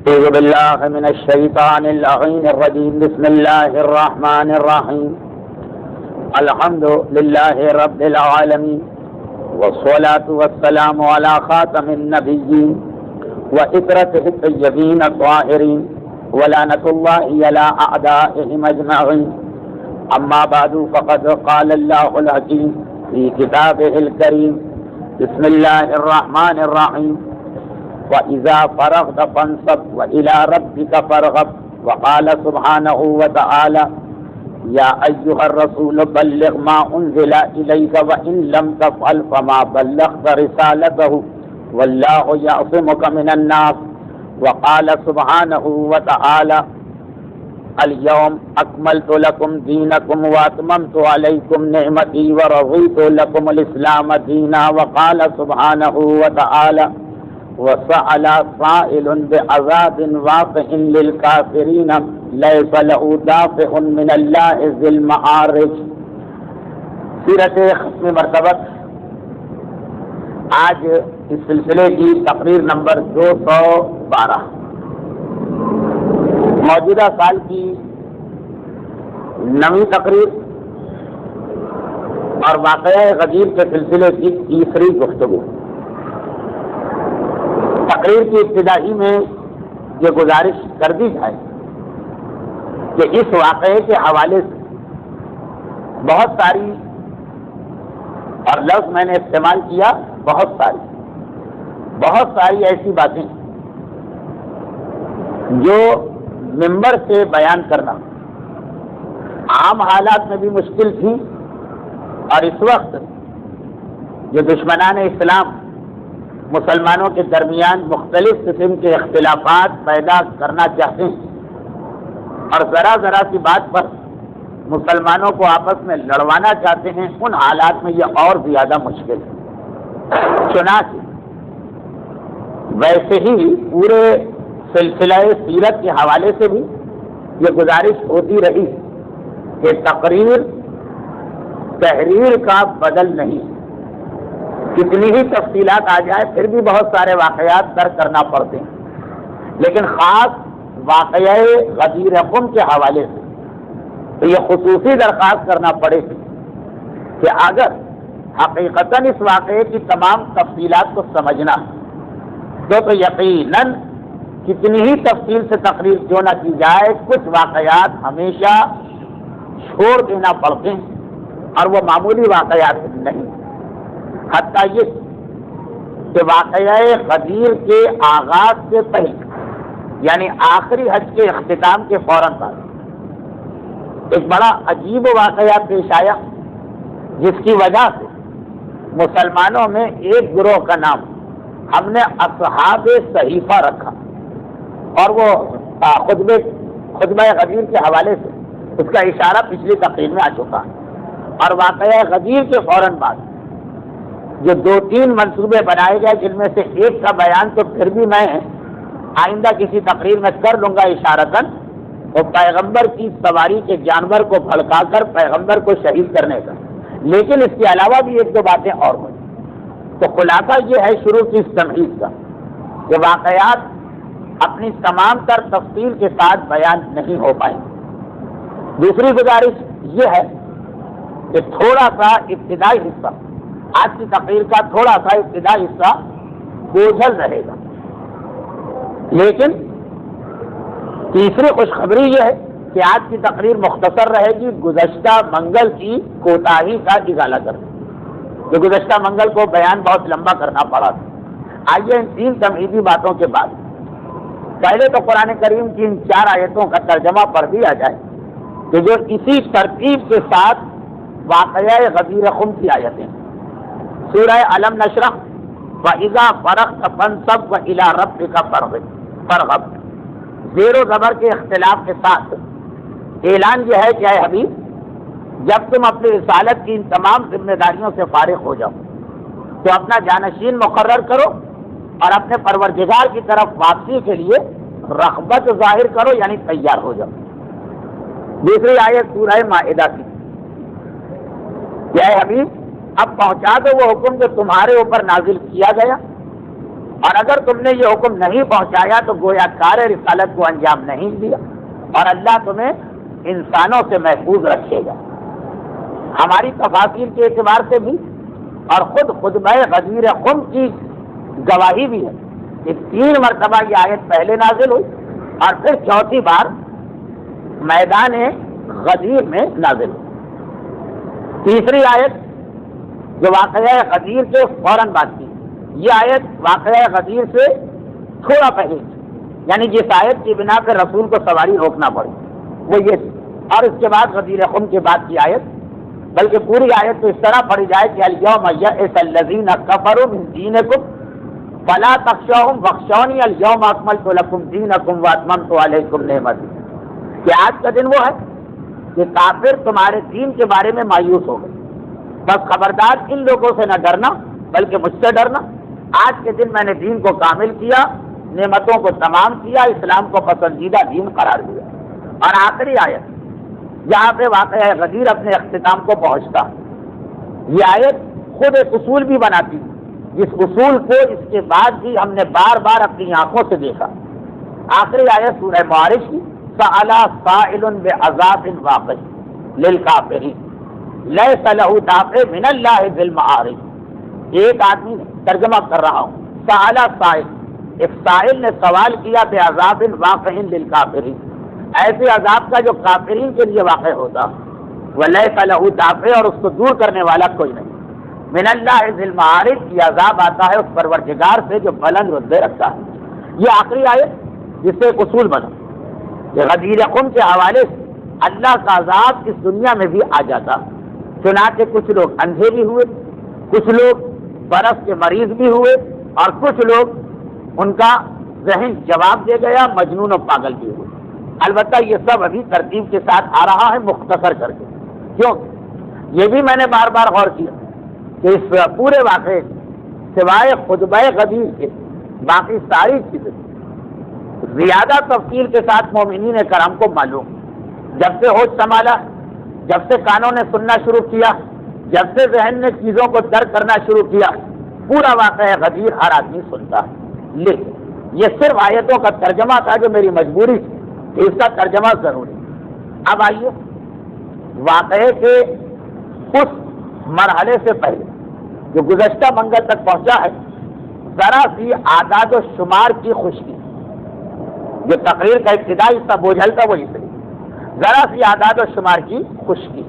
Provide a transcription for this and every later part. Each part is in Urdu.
أعوذ بالله من الشيطان اللعين الرجيم. بسم الله الرحمن الرحيم. الحمد لله رب العالمين، والصلاة والسلام على خاتم النبيين وإترته الطيبين الطاهرين، ولعنة الله على أعدائهم أجمعين. أما بعد، فقد قال الله الحكيم في كتابه الكريم: بسم الله الرحمن الرحيم. وَإِذَا فَرَغْتَ فَانصَبْ وَإِلَى رَبِّكَ فَارْغَب. وقال سبحانه وتعالى: يا أيها الرسول بلغ ما أنزل إليك وإن لم تفعل فما بلغت رسالته والله يعصمك من الناس. وقال سبحانه وتعالى: اليوم أكملت لكم دينكم وأتممت عليكم نعمتي ورضيت لكم الإسلام دينا. وقال سبحانه وتعالى: وسأل سائل بعذاب واقع للكافرين ليس له دافع من الله ذي المعارج. سیرت ختم مرتبت. آج اس سلسلے کی تقریر نمبر 212 موجودہ سال کی نویں تقریر اور واقعہ غدیر کے سلسلے کی تیسری گفتگو. تقریر کی ابتدائی میں یہ گزارش کر دی جائے کہ اس واقعے کے حوالے سے بہت ساری، اور لفظ میں نے استعمال کیا بہت ساری ایسی باتیں جو ممبر سے بیان کرنا عام حالات میں بھی مشکل تھی، اور اس وقت جو دشمنان اسلام مسلمانوں کے درمیان مختلف قسم کے اختلافات پیدا کرنا چاہتے ہیں اور ذرا سی بات پر مسلمانوں کو آپس میں لڑوانا چاہتے ہیں، ان حالات میں یہ اور زیادہ مشکل ہے. چنانچہ ویسے ہی پورے سلسلہ سیرت کے حوالے سے بھی یہ گزارش ہوتی رہی کہ تحریر کا بدل نہیں. کتنی ہی تفصیلات آ جائے پھر بھی بہت سارے واقعات درک کرنا پڑتے ہیں، لیکن خاص واقعہ غدیر قم کے حوالے سے تو یہ خصوصی درخواست کرنا پڑے گی کہ اگر حقیقتاً اس واقعے کی تمام تفصیلات کو سمجھنا تو یقیناً کتنی ہی تفصیل سے تقریر جو نہ کی جائے، کچھ واقعات ہمیشہ چھوڑ دینا پڑتے ہیں، اور وہ معمولی واقعات نہیں. حتیٰ یہ کہ واقعہ غدیر کے آغاز سے پہلے، یعنی آخری حج کے اختتام کے فوراً بعد ایک بڑا عجیب واقعہ پیش آیا، جس کی وجہ سے مسلمانوں میں ایک گروہ کا نام ہم نے اصحاب صحیفہ رکھا، اور وہ خطبہ غدیر کے حوالے سے اس کا اشارہ پچھلی تقریر میں آ چکا ہے. اور واقعہ غدیر کے فوراً بعد جو 2-3 منصوبے بنائے گئے، جن میں سے ایک کا بیان تو پھر بھی میں آئندہ کسی تقریر میں کر لوں گا اشارتاً، وہ پیغمبر کی سواری کے جانور کو بھڑکا کر پیغمبر کو شہید کرنے کا. لیکن اس کے علاوہ بھی 1-2 باتیں اور ہوئی. تو خلاصہ یہ ہے شروع کی اس تمہید کا کہ واقعات اپنی تمام تر تفصیل کے ساتھ بیان نہیں ہو پائیں. دوسری گزارش یہ ہے کہ تھوڑا سا ابتدائی حصہ، آج کی تقریر کا تھوڑا سا ابتدائی حصہ بوجھل رہے گا، لیکن تیسری خوشخبری یہ ہے کہ آج کی تقریر مختصر رہے گی، گزشتہ منگل کی کوتاہی کا ازالہ کر دیں. جو گزشتہ منگل کو بیان بہت لمبا کرنا پڑا تھا. آئیے ان 3 تمہیدی باتوں کے بعد پہلے تو قرآن کریم کی ان 4 آیتوں کا ترجمہ پڑھ دیا جائے کہ جو اسی ترتیب کے ساتھ واقعہ غدیر قم کی آیتیں. سورہ علم نشرح: وَإِذَا فَرَغْتَ فَانصَبْ وَإِلَى رَبِّكَ فَارْغَب. زیر و زبر کے اختلاف کے ساتھ اعلان یہ ہے کہ اے حبیب، جب تم اپنی رسالت کی ان تمام ذمہ داریوں سے فارغ ہو جاؤ تو اپنا جانشین مقرر کرو اور اپنے پروردگار کی طرف واپسی کے لیے رغبت ظاہر کرو، یعنی تیار ہو جاؤ. دوسری آیت سورہ مائدہ کی کہ اے حبیب اب پہنچا دو وہ حکم جو تمہارے اوپر نازل کیا گیا اور اگر تم نے یہ حکم نہیں پہنچایا تو گویا کار رسالت کو انجام نہیں دیا، اور اللہ تمہیں انسانوں سے محفوظ رکھے گا۔ ہماری تفاصیل کے اعتبار سے بھی اور خطبہ غدیر خم کی گواہی بھی ہے کہ 3 مرتبہ یہ آیت پہلے نازل ہوئی اور پھر چوتھی بار میدان غدیر میں نازل ہوئی۔ تیسری آیت جو واقعہ غدیر کے فوراً بعد کی، یہ آیت واقعہ غدیر سے تھوڑا پہلے تھی، یعنی جس آیت کی بنا پر رسول کو سواری روکنا پڑی وہ یہ تھی، اور اس کے بعد غدیر خم کے بعد کی آیت، بلکہ پوری آیت تو اس طرح پڑھی جائے کہ الیوم یئس الذین کفروا من دینکم فلا تخشوہم واخشونی الیوم اکملت لکم دینکم واتممت علیکم نعمتی، کہ آج کا دن وہ ہے کہ کافر تمہارے دین کے بارے میں مایوس ہو گئے، بس خبردار ان لوگوں سے نہ ڈرنا بلکہ مجھ سے ڈرنا، آج کے دن میں نے دین کو کامل کیا، نعمتوں کو تمام کیا، اسلام کو پسندیدہ دین قرار دیا۔ اور آخری آیت جہاں پہ واقعہ غدیر اپنے اختتام کو پہنچتا، یہ آیت خود ایک اصول بھی بناتی، جس اصول کو اس کے بعد بھی ہم نے بار بار اپنی آنکھوں سے دیکھا۔ آخری آیت سورہ معارج کی، سأل سائل بعذاب واقع للکافرین لیس لہ دافع من اللہ ذی المعارج۔ ایک آدمی ترجمہ کر رہا ہوں، سأل سائل، ایک سائل نے سوال کیا بعذاب واقع للکافرین، ایسے عذاب کا جو کافرین کے لیے واقع ہوتا، ولیس لہ دافع، اور اس کو دور کرنے والا کوئی نہیں، من اللہ ذی المعارج، یہ عذاب آتا ہے اس پروردگار سے جو بلند رتبے رکھتا ہے۔ یہ آخری آیت جس سے ایک اصول بنا کہ غدیر خم کے حوالے سے اللہ کا عذاب اس دنیا میں بھی آ جاتا، چنانچہ کچھ لوگ اندھے بھی ہوئے، کچھ لوگ برس کے مریض بھی ہوئے، اور کچھ لوگ ان کا ذہن جواب دے گیا، مجنون و پاگل بھی ہوئے۔ البتہ یہ سب ابھی ترتیب کے ساتھ آ رہا ہے مختصر کر کے، کیوں یہ بھی میں نے بار بار غور کیا کہ اس پورے واقعے سوائے خطبہ غدیر کے باقی ساری چیزیں زیادہ تفصیل کے ساتھ مومنین کرام کو معلوم، جب سے ہوش سنبھالا، جب سے کانوں نے سننا شروع کیا، جب سے ذہن نے چیزوں کو درک کرنا شروع کیا، پورا واقعہ غدیر ہر آدمی سنتا ہے، لیکن یہ صرف آیتوں کا ترجمہ تھا جو میری مجبوری تھی کہ اس کا ترجمہ ضروری۔ اب آئیے واقعے کے اس مرحلے سے پہلے جو گزشتہ منگل تک پہنچا ہے، ذرا سی اعداد و شمار کی خشکی، جو تقریر کا ابتدائی حصہ بوجھل تھا وہ اس لیے ذرا سی اعداد و شمار کی خشکی،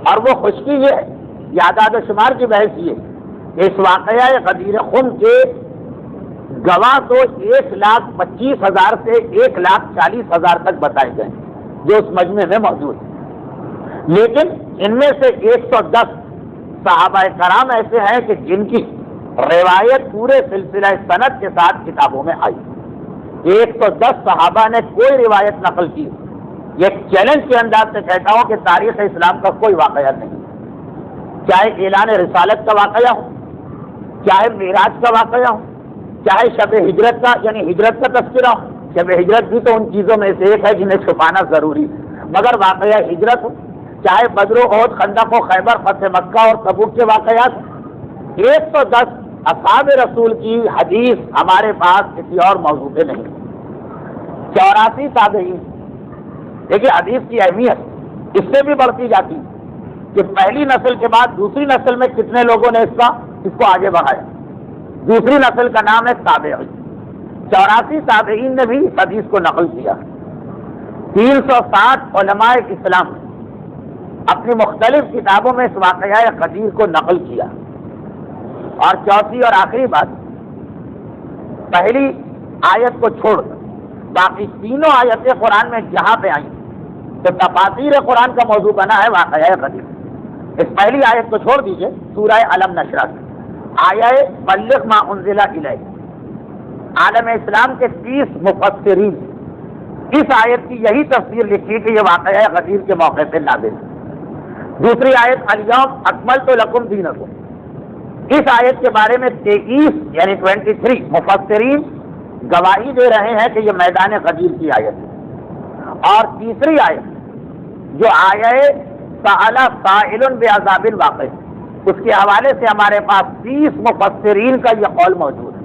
اور وہ خشکی یہ ہے، یہ اعداد و شمار کی بحث یہ کہ اس واقعہ غدیر خم کے گواہ تو 1,25,000 سے 1,40,000 تک بتائے گئے جو اس مجمع میں موجود ہیں، لیکن ان میں سے 110 صحابہ کرام ایسے ہیں کہ جن کی روایت پورے سلسلہ سند کے ساتھ کتابوں میں آئی۔ 110 صحابہ نے کوئی روایت نقل کی۔ یہ چیلنج کے انداز سے کہتا ہوں کہ تاریخ اسلام کا کوئی واقعہ نہیں، چاہے اعلان رسالت کا واقعہ ہو، چاہے معراج کا واقعہ ہو، چاہے شب ہجرت کا یعنی ہجرت کا تذکرہ ہو۔ شب ہجرت بھی تو ان چیزوں میں سے ایک ہے جنہیں چھپانا ضروری ہے، مگر واقعہ ہجرت ہو، چاہے بدر و احد، خندق و خیبر، فتح مکہ اور تبوک کے واقعات، 110 اصحاب رسول کی حدیث ہمارے پاس کسی اور موضوع پہ نہیں۔ 84 تابعین، دیکھیے حدیث کی اہمیت اس سے بھی بڑھتی جاتی کہ پہلی نسل کے بعد دوسری نسل میں کتنے لوگوں نے اس کو آگے بڑھایا۔ دوسری نسل کا نام ہے تابعین۔ 84 تابعین نے بھی اس حدیث کو نقل کیا۔ 360 علماء اسلام اپنی مختلف کتابوں میں اس واقعہ غدیر کو نقل کیا۔ اور چوتھی اور آخری بات، پہلی آیت کو چھوڑ باقی تینوں آیتیں قرآن میں جہاں پہ آئیں تو تفاسیر قرآن کا موضوع بنا ہے واقعہ غدیر۔ اس پہلی آیت کو چھوڑ دیجئے، سورہ علم نشرہ کی آیہ بلغ ما انزل الیک، عالم اسلام کے 30 مفسرین اس آیت کی یہی تفسیر لکھی کہ یہ واقعہ غدیر کے موقع پہ نازل ہے۔ دوسری آیت الیوم اکملت لکم دینکم، اس آیت کے بارے میں 23 یعنی 23 مفسرین گواہی دے رہے ہیں کہ یہ میدان غدیر کی آیت ہے۔ اور تیسری آیت جو آیہ سأل سائل بعذاب واقع، اس کے حوالے سے ہمارے پاس 30 مفسرین کا یہ قول موجود ہے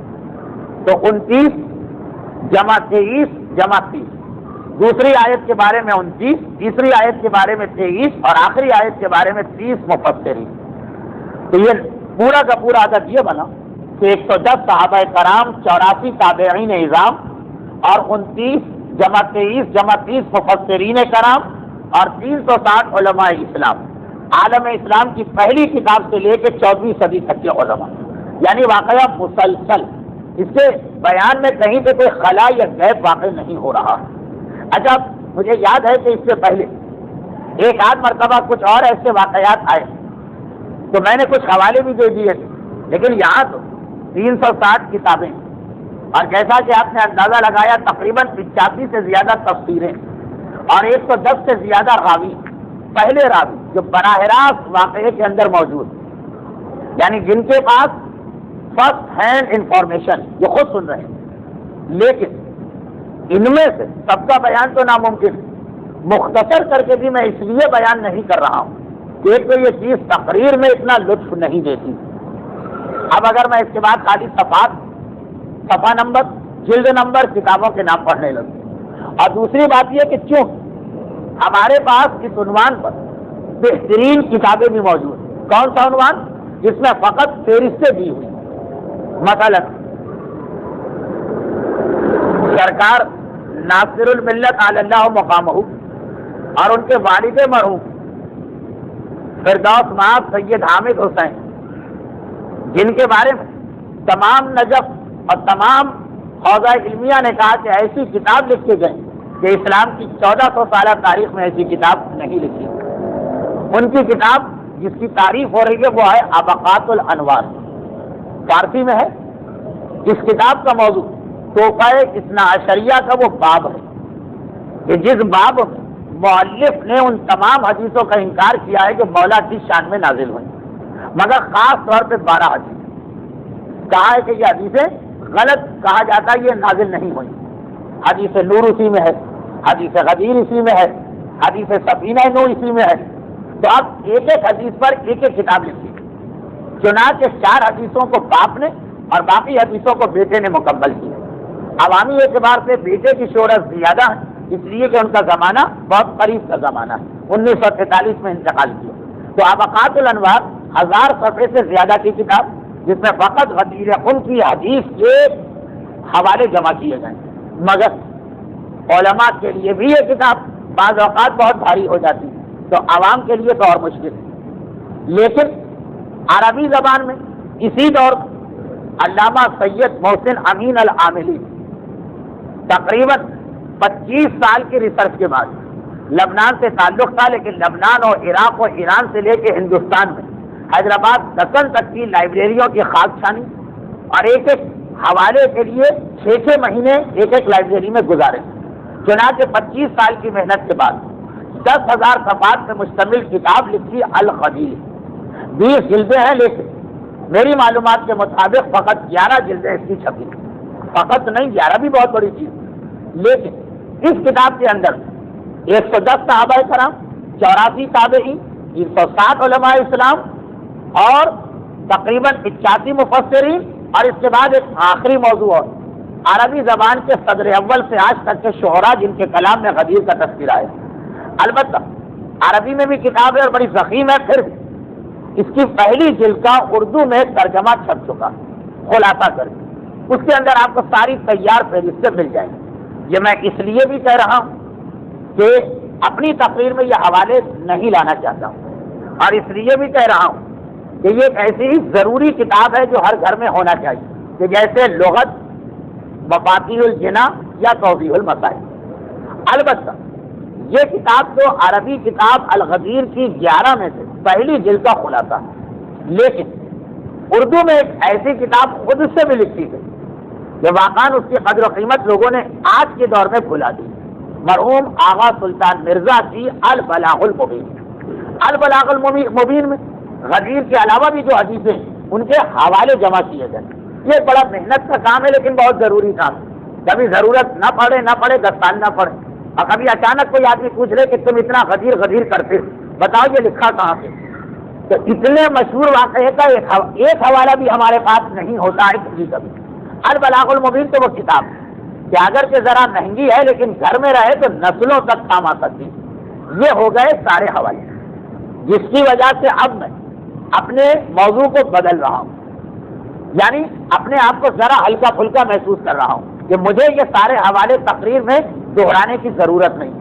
تو 29 جمع 23 جمع 30، دوسری آیت کے بارے میں 29، تیسری آیت کے بارے میں 23 اور آخری آیت کے بارے میں 30 مفسرین۔ تو یہ پورا کا پورا عدد یہ بنا کہ 110 صحابہ کرام، 84 تابعین اعظام اور 29 جمع 23 جمع 30 مفسرین کرام اور 360 علماء اسلام، عالم اسلام کی پہلی کتاب سے لے کے 14ویں صدی تک کے علماء، یعنی واقعہ مسلسل، اس سے بیان میں کہیں پہ کوئی خلا یا غیب واقع نہیں ہو رہا۔ اچھا مجھے یاد ہے کہ اس سے پہلے ایک آدھ مرتبہ کچھ اور ایسے واقعات آئے تو میں نے کچھ حوالے بھی دے دیے تھے، لیکن یہاں تو 360 کتابیں اور جیسا کہ آپ نے اندازہ لگایا تقریباً 85 سے زیادہ تفسیریں اور 110 سے زیادہ راوی، پہلے راوی جو براہ راست واقعے کے اندر موجود، یعنی جن کے پاس فرسٹ ہینڈ انفارمیشن، جو خود سن رہے ہیں۔ لیکن ان میں سے سب کا بیان تو ناممکن، مختصر کر کے بھی میں اس لیے بیان نہیں کر رہا ہوں کہ ایک تو یہ چیز تقریر میں اتنا لطف نہیں دیتی۔ اب اگر میں اس کے بعد خالی صفحہ نمبر، جلد نمبر، کتابوں کے نام پڑھنے لگوں، اور دوسری بات یہ کہ چوں ہمارے پاس اس عنوان پر بہترین کتابیں بھی موجود ہیں۔ کون سا عنوان؟ جس میں فقط فہرستیں دی ہوئی، مثلا سرکار ناصر الملت علی اللہ مقامہ اور ان کے والد مرحوم فردوس مآب سید حامد حسین، جن کے بارے میں تمام نجف اور تمام حوزہ علمیہ نے کہا کہ ایسی کتاب لکھ کے گئے کہ اسلام کی 1400 سالہ تاریخ میں ایسی کتاب نہیں لکھی۔ ان کی کتاب جس کی تعریف ہو رہی ہے وہ ہے ابقات الانوار، فارسی میں ہے۔ اس کتاب کا موضوع توفہ اثنا عشریہ کا وہ باب ہے کہ جس باب میں مؤلف نے ان تمام حدیثوں کا انکار کیا ہے جو مولا کی شان میں نازل ہوئی، مگر خاص طور پہ 12 حدیث کہا ہے کہ یہ حدیثیں غلط، کہا جاتا ہے یہ نازل نہیں ہوئی۔ حدیث نور اسی میں ہے، حدیث غدیر اسی میں ہے، حدیث سفینہ نور اسی میں ہے۔ تو اب ایک ایک حدیث پر ایک ایک کتاب لکھی، چنانچہ 4 حدیثوں کو باپ نے اور باقی حدیثوں کو بیٹے نے مکمل کیا۔ عوامی اعتبار سے بیٹے کی شہرت زیادہ ہے، اس لیے کہ ان کا زمانہ بہت قریب کا زمانہ ہے، 1943 میں انتقال کیا۔ تو ابقات الانوار 1000 صفحے سے زیادہ کی کتاب، جس میں فقط غدیر خم کی حدیث کے حوالے جمع کیے گئے، مگر علماء کے لیے بھی یہ کتاب بعض اوقات بہت بھاری ہو جاتی ہے، تو عوام کے لیے تو اور مشکل ہے۔ لیکن عربی زبان میں اسی دور علامہ سید محسن امین العاملی تقریباً 25 سال کی ریسرچ کے بعد لبنان سے تعلق تھا، لیکن لبنان اور عراق اور ایران سے لے کے ہندوستان میں حیدرآباد دکن تک کی لائبریریوں کی خاک چھانی اور ایک ایک حوالے کے لیے 6 مہینے ایک ایک لائبریری میں گزارے۔ چنانچہ 25 سال کی محنت کے بعد 10,000 صفحات میں مشتمل کتاب لکھی الغدیر، 20 جلدیں ہیں، لیکن میری معلومات کے مطابق فقط 11 جلدیں اس کی چھپی، فقط نہیں 11 بھی بہت بڑی چیز۔ لیکن اس کتاب کے اندر 110 صحابہ کرام، 84 تابعین، 360 علماء اسلام اور تقریباً 85 مفسرین، اور اس کے بعد ایک آخری موضوع اور عربی زبان کے صدر اول سے آج تک کے شعراء جن کے کلام میں غدیر کا تذکرہ ہے۔ البتہ عربی میں بھی کتاب ہے اور بڑی ضخیم ہے، پھر بھی اس کی پہلی جلد کا اردو میں ترجمہ چھپ چکا، خلاصہ کر کے اس کے اندر آپ کو ساری تیار فہرستیں مل جائیں گی۔ یہ میں اس لیے بھی کہہ رہا ہوں کہ اپنی تقریر میں یہ حوالے نہیں لانا چاہتا ہوں، اور اس لیے بھی کہہ رہا ہوں کہ یہ ایک ایسی ہی ضروری کتاب ہے جو ہر گھر میں ہونا چاہیے، کہ جیسے لغت، مفاتیح الجنا یا توضیح المسائل۔ البتہ یہ کتاب تو عربی کتاب الغدیر کی 11 میں سے پہلی جلد کا خلاصہ ہے، لیکن اردو میں ایک ایسی کتاب خود سے بھی لکھی گئی کہ واقعاً اس کی قدر و قیمت لوگوں نے آج کے دور میں بھلا دی۔ مرحوم آغا سلطان مرزا کی البلاغ المبین، البلاغ المبین میں غدیر کے علاوہ بھی جو حدیثیں ان کے حوالے جمع کیے گئے۔ یہ بڑا محنت کا کام ہے، لیکن بہت ضروری کام ہے۔ کبھی ضرورت نہ پڑے 10 سال نہ پڑے، اور کبھی اچانک کوئی آدمی پوچھ لے کہ تم اتنا غدیر کرتے بتاؤ یہ لکھا کہاں پہ؟ تو اتنے مشہور واقعے کا ایک حوالہ بھی ہمارے پاس نہیں ہوتا ہے کبھی کبھی، البلاغ المبین تو وہ کتاب کہ اگر کہ ذرا مہنگی ہے لیکن گھر میں رہے تو نسلوں تک کام آ سکتی. یہ ہو گئے سارے حوالے، جس کی وجہ سے اب میں اپنے موضوع کو بدل رہا ہوں، یعنی اپنے آپ کو ذرا ہلکا پھلکا محسوس کر رہا ہوں کہ مجھے یہ سارے حوالے تقریر میں دہرانے کی ضرورت نہیں.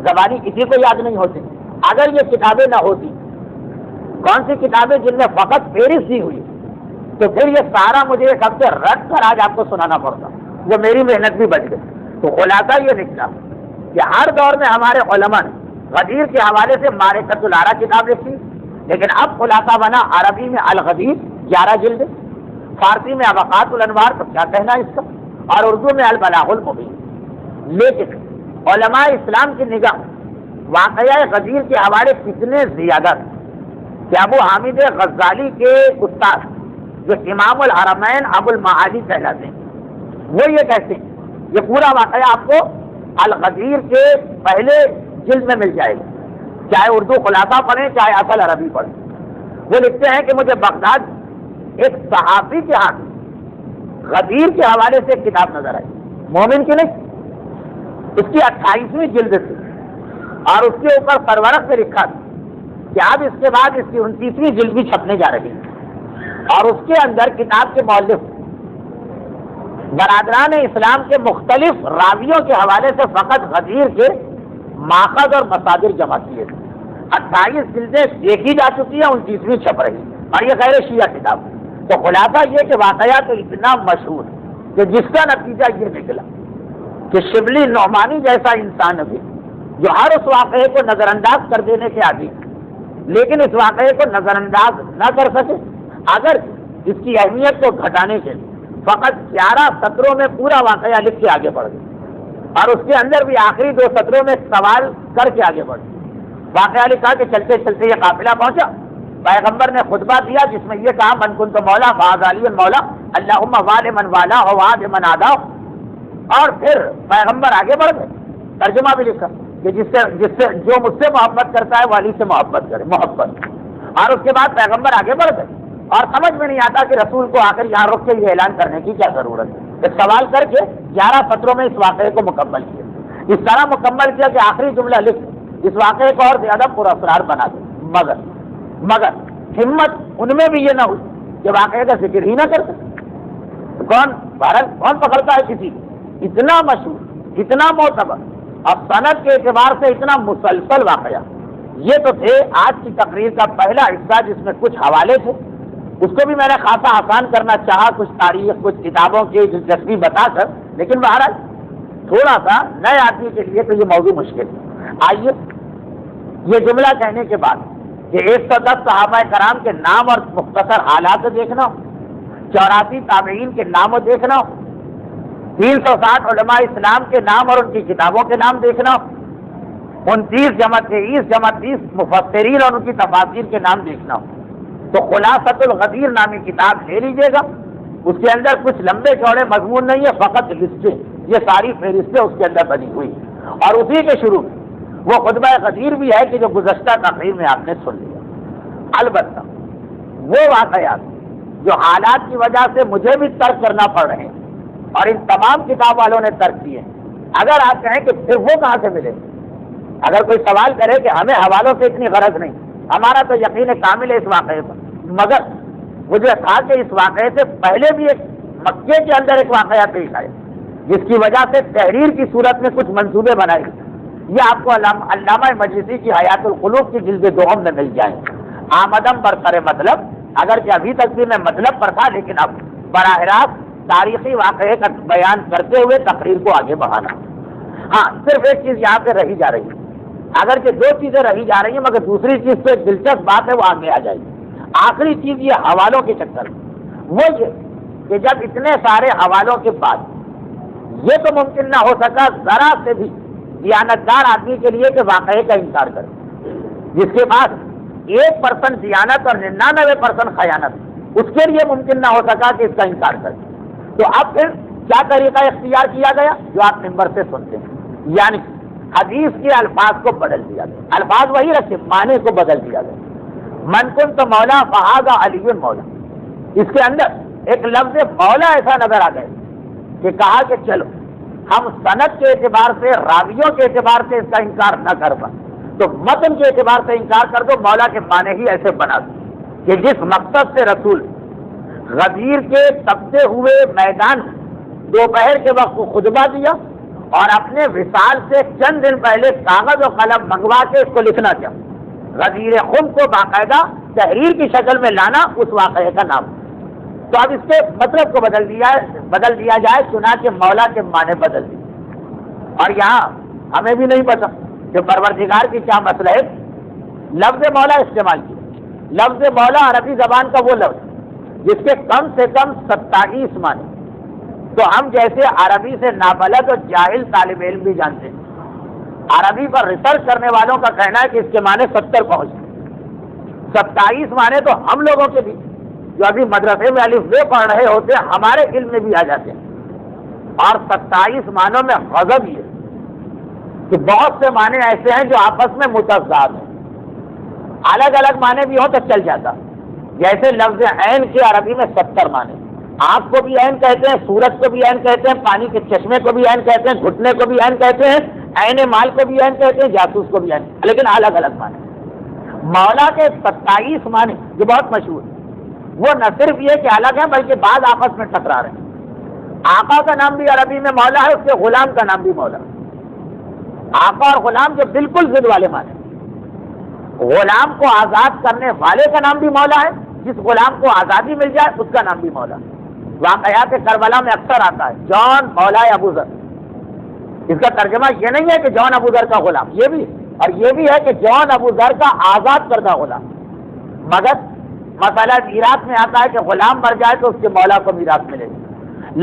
زبانی کسی کو یاد نہیں ہوتی. اگر یہ کتابیں نہ ہوتی، کون سی کتابیں جن میں فقط فہرست دی ہوئی، تو پھر یہ سارا مجھے ایک ہفتے رٹ کر آج آپ کو سنانا پڑتا، وہ میری محنت بھی بچ گئی. تو خلاصہ یہ نکلا کہ ہر دور میں ہمارے علماء نے غدیر کے حوالے سے معرفت الآراء کتاب لکھی، لیکن اب خلاصہ بنا عربی میں الغدیر 11 جلد، فارسی میں ابقات الانوار، تو کیا کہنا اس کا، اور اردو میں البلاغ المبین. لیکن علماء اسلام کی نگاہ واقعہ غدیر کے حوالے کتنے زیادہ کہ ابو حامد غزالی کے استاد جو امام الحرمین ابو المعالی کہلاتے ہیں، وہ یہ کہتے ہیں یہ پورا واقعہ آپ کو الغدیر کے پہلے جلد میں مل جائے گا، چاہے اردو خلاصہ پڑھیں چاہے اصل عربی پڑھیں. وہ لکھتے ہیں کہ مجھے بغداد ایک صحافی کے ہاتھ غدیر کے حوالے سے ایک کتاب نظر آئی، مومن کی نہیں، اس کی 28ویں جلد تھی، اور اس کے اوپر پرورق سے لکھا تھا کہ اب اس کے بعد اس کی 29ویں جلد بھی چھپنے جا رہی ہے. اور اس کے اندر کتاب کے مؤلف برادران اسلام کے مختلف راویوں کے حوالے سے فقط غدیر کے ماخذ اور مصادر جمع کیے تھے. 28 جلدیں دیکھی جا چکی ہیں، 29ویں چھپ رہی، اور یہ غیر شیعہ کتاب. تو خلاصہ یہ کہ واقعہ تو اتنا مشہور کہ جس کا نتیجہ یہ نکلا کہ شبلی نعمانی جیسا انسان بھی جو ہر اس واقعے کو نظر انداز کر دینے کے عادی، لیکن اس واقعے کو نظر انداز نہ کر سکے، اگر اس کی اہمیت کو گھٹانے کے لیے فقط 11 سطروں میں پورا واقعہ لکھ کے آگے بڑھ گئے، اور اس کے اندر بھی آخری 2 سطروں میں سوال کر کے آگے بڑھ گئے. واقعہ لکھا کہ چلتے چلتے یہ قافلہ پہنچا، پیغمبر نے خطبہ دیا جس میں یہ کہا من کنت مولا فہذا علی مولا اللہم والی من والا وعاد من عادا، اور پھر پیغمبر آگے بڑھ گئے. ترجمہ بھی لکھا کہ جس سے جو مجھ سے محبت کرتا ہے وہ علی سے محبت کرے، محبت. اور اس کے بعد پیغمبر آگے بڑھ گئے، اور سمجھ میں نہیں آتا کہ رسول کو آ کر یہاں رک کے یہ اعلان کرنے کی کیا ضرورت ہے. ایک سوال کر کے 11 سطروں میں اس واقعے کو مکمل کیا، اس طرح مکمل کیا کہ آخری جملہ لکھ اس واقعے کو اور زیادہ پراسرار بنا دے. مگر ہمت ان میں بھی یہ نہ ہوئی کہ واقعے کا ذکر ہی نہ کرتے. کون پکڑتا ہے کسی؟ اتنا مشہور، اتنا معتبر، اور صنعت کے اعتبار سے اتنا مسلسل واقعہ. یہ تو تھے آج کی تقریر کا پہلا حصہ جس میں کچھ حوالے تھے، اس کو بھی میں نے خاصا آسان کرنا چاہا، کچھ تاریخ کچھ کتابوں کی دلچسپی بتا کر، لیکن بہرحال تھوڑا سا نئے آدمی کے لیے تو یہ موضوع مشکل ہے. آئیے یہ جملہ کہنے کے بعد کہ 110 صحابہ کرام کے نام اور مختصر حالات دیکھنا، 84 تابعین کے نام دیکھنا، 360 علماء اسلام کے نام اور ان کی کتابوں کے نام دیکھنا، 29 جمع 23 جمع 30 مفسرین اور ان کی تفاسیر کے نام دیکھنا. تو خلاصۃ الغدیر نامی کتاب لے لیجیے گا. اس کے اندر کچھ لمبے چوڑے مضمون نہیں ہے، فقط لسٹیں، یہ ساری فہرستیں اس کے اندر بنی ہوئی، اور اسی کے شروع وہ خطبہ غدیر بھی ہے کہ جو گزشتہ تقریر میں آپ نے سن لیا. البتہ وہ واقعات جو حالات کی وجہ سے مجھے بھی ترک کرنا پڑ رہے ہیں اور ان تمام کتاب والوں نے ترک کیے ہیں، اگر آپ کہیں کہ پھر وہ کہاں سے ملے، اگر کوئی سوال کرے کہ ہمیں حوالوں سے اتنی غرض نہیں، ہمارا تو یقین کامل ہے اس واقعے پر، مگر مجھے کہا کہ اس واقعے سے پہلے بھی ایک مکے کے اندر ایک واقعہ پیش آئے جس کی وجہ سے تحریر کی صورت میں کچھ منصوبے بنائے گئے. یہ آپ کو علامہ مجلسی کی حیات القلوب کی جلد 2 میں مل جائیں. آمدم برسر مطلب، اگرچہ ابھی تک بھی میں مطلب پر تھا، لیکن اب براہ راست تاریخی واقعے کا بیان کرتے ہوئے تقریر کو آگے بڑھانا. ہاں، صرف ایک چیز یہاں پہ رہی جا رہی ہے، اگرچہ 2 چیزیں رہی جا رہی ہیں، مگر دوسری چیز تو ایک دلچسپ بات ہے، وہ آگے آ جائے گی. آخری چیز یہ حوالوں کے چکر وہ یہ کہ جب اتنے سارے حوالوں کے بعد یہ تو ممکن نہ ہو سکا ذرا سے بھی دیانتدار آدمی کے لیے کہ واقعے کا انکار کرے. جس کے پاس 1% دیانت اور 99% خیانت، اس کے لیے ممکن نہ ہو سکا کہ اس کا انکار کرے. تو اب پھر کیا طریقہ اختیار کیا گیا جو آپ ممبر سے سنتے ہیں، یعنی حدیث کے الفاظ کو بدل دیا گیا. الفاظ وہی رکھے، معنی کو بدل دیا گیا. من کنت مولا فہذا علی مولا، اس کے اندر ایک لفظ مولا ایسا نظر آ گئے کہ کہا کہ چلو ہم سند کے اعتبار سے، راویوں کے اعتبار سے اس کا انکار نہ کر پائیں تو متن کے اعتبار سے انکار کر دو، مولا کے معنی ہی ایسے بنا دو کہ جس مقصد سے رسول غدیر کے تپتے ہوئے میدان دوپہر کے وقت کو خطبہ دیا اور اپنے وصال سے چند دن پہلے کاغذ و قلم منگوا کے اس کو لکھنا چاہا، غدیر خم کو باقاعدہ تحریر کی شکل میں لانا اس واقعے کا نام۔ تو اب اس کے مطلب کو بدل دیا جائے، چنانچہ مولا کے معنی بدل دیے۔ اور یہاں ہمیں بھی نہیں پتا کہ پروردگار کی کیا مصلحت لفظ مولا استعمال کیا۔ لفظ مولا عربی زبان کا وہ لفظ جس کے کم سے کم 27 معنی، تو ہم جیسے عربی سے نابلد اور جاہل طالب علم بھی جانتے ہیں، عربی پر ریسرچ کرنے والوں کا کہنا ہے کہ اس کے معنی 70 پہنچتے، 27 معنی تو ہم لوگوں کے بھی جو ابھی مدرسے میں الف بے پڑھ رہے ہوتے ہیں ہمارے علم میں بھی آ جاتے ہیں۔ اور 27 معنوں میں غضب یہ کہ بہت سے معنی ایسے ہیں جو آپس میں متضاد ہیں، الگ الگ معنی بھی ہوں تو چل جاتا، جیسے لفظ عین کے عربی میں 70 معنی، آنکھ کو بھی عین کہتے ہیں، سورج کو بھی عین کہتے ہیں، پانی کے چشمے کو بھی عین کہتے ہیں، گھٹنے کو بھی عین کہتے ہیں، عین مال کو بھی عین کہتے ہیں، جاسوس کو بھی عین، لیکن الگ الگ معنی۔ مولا کے 27 معنی جو بہت مشہور ہے، وہ نہ صرف یہ کہ الگ ہیں بلکہ بعض آپس میں ٹکرا رہے ہیں۔ آقا کا نام بھی عربی میں مولا ہے، اس کے غلام کا نام بھی مولا۔ آقا اور غلام جو بالکل ضد والے معنی، غلام کو آزاد کرنے والے کا نام بھی مولا ہے، جس غلام کو آزادی مل جائے اس کا نام بھی مولا۔ واقعات کربلا میں اکثر آتا ہے جان مولا ابو ذر، اس کا ترجمہ یہ نہیں ہے کہ جان ابو ذر کا غلام، یہ بھی اور یہ بھی ہے کہ جان ابو ذر کا آزاد کردہ غلام، مگر مسئلہ میراث میں آتا ہے کہ غلام مر جائے تو اس کے مولا کو میراث ملے گا۔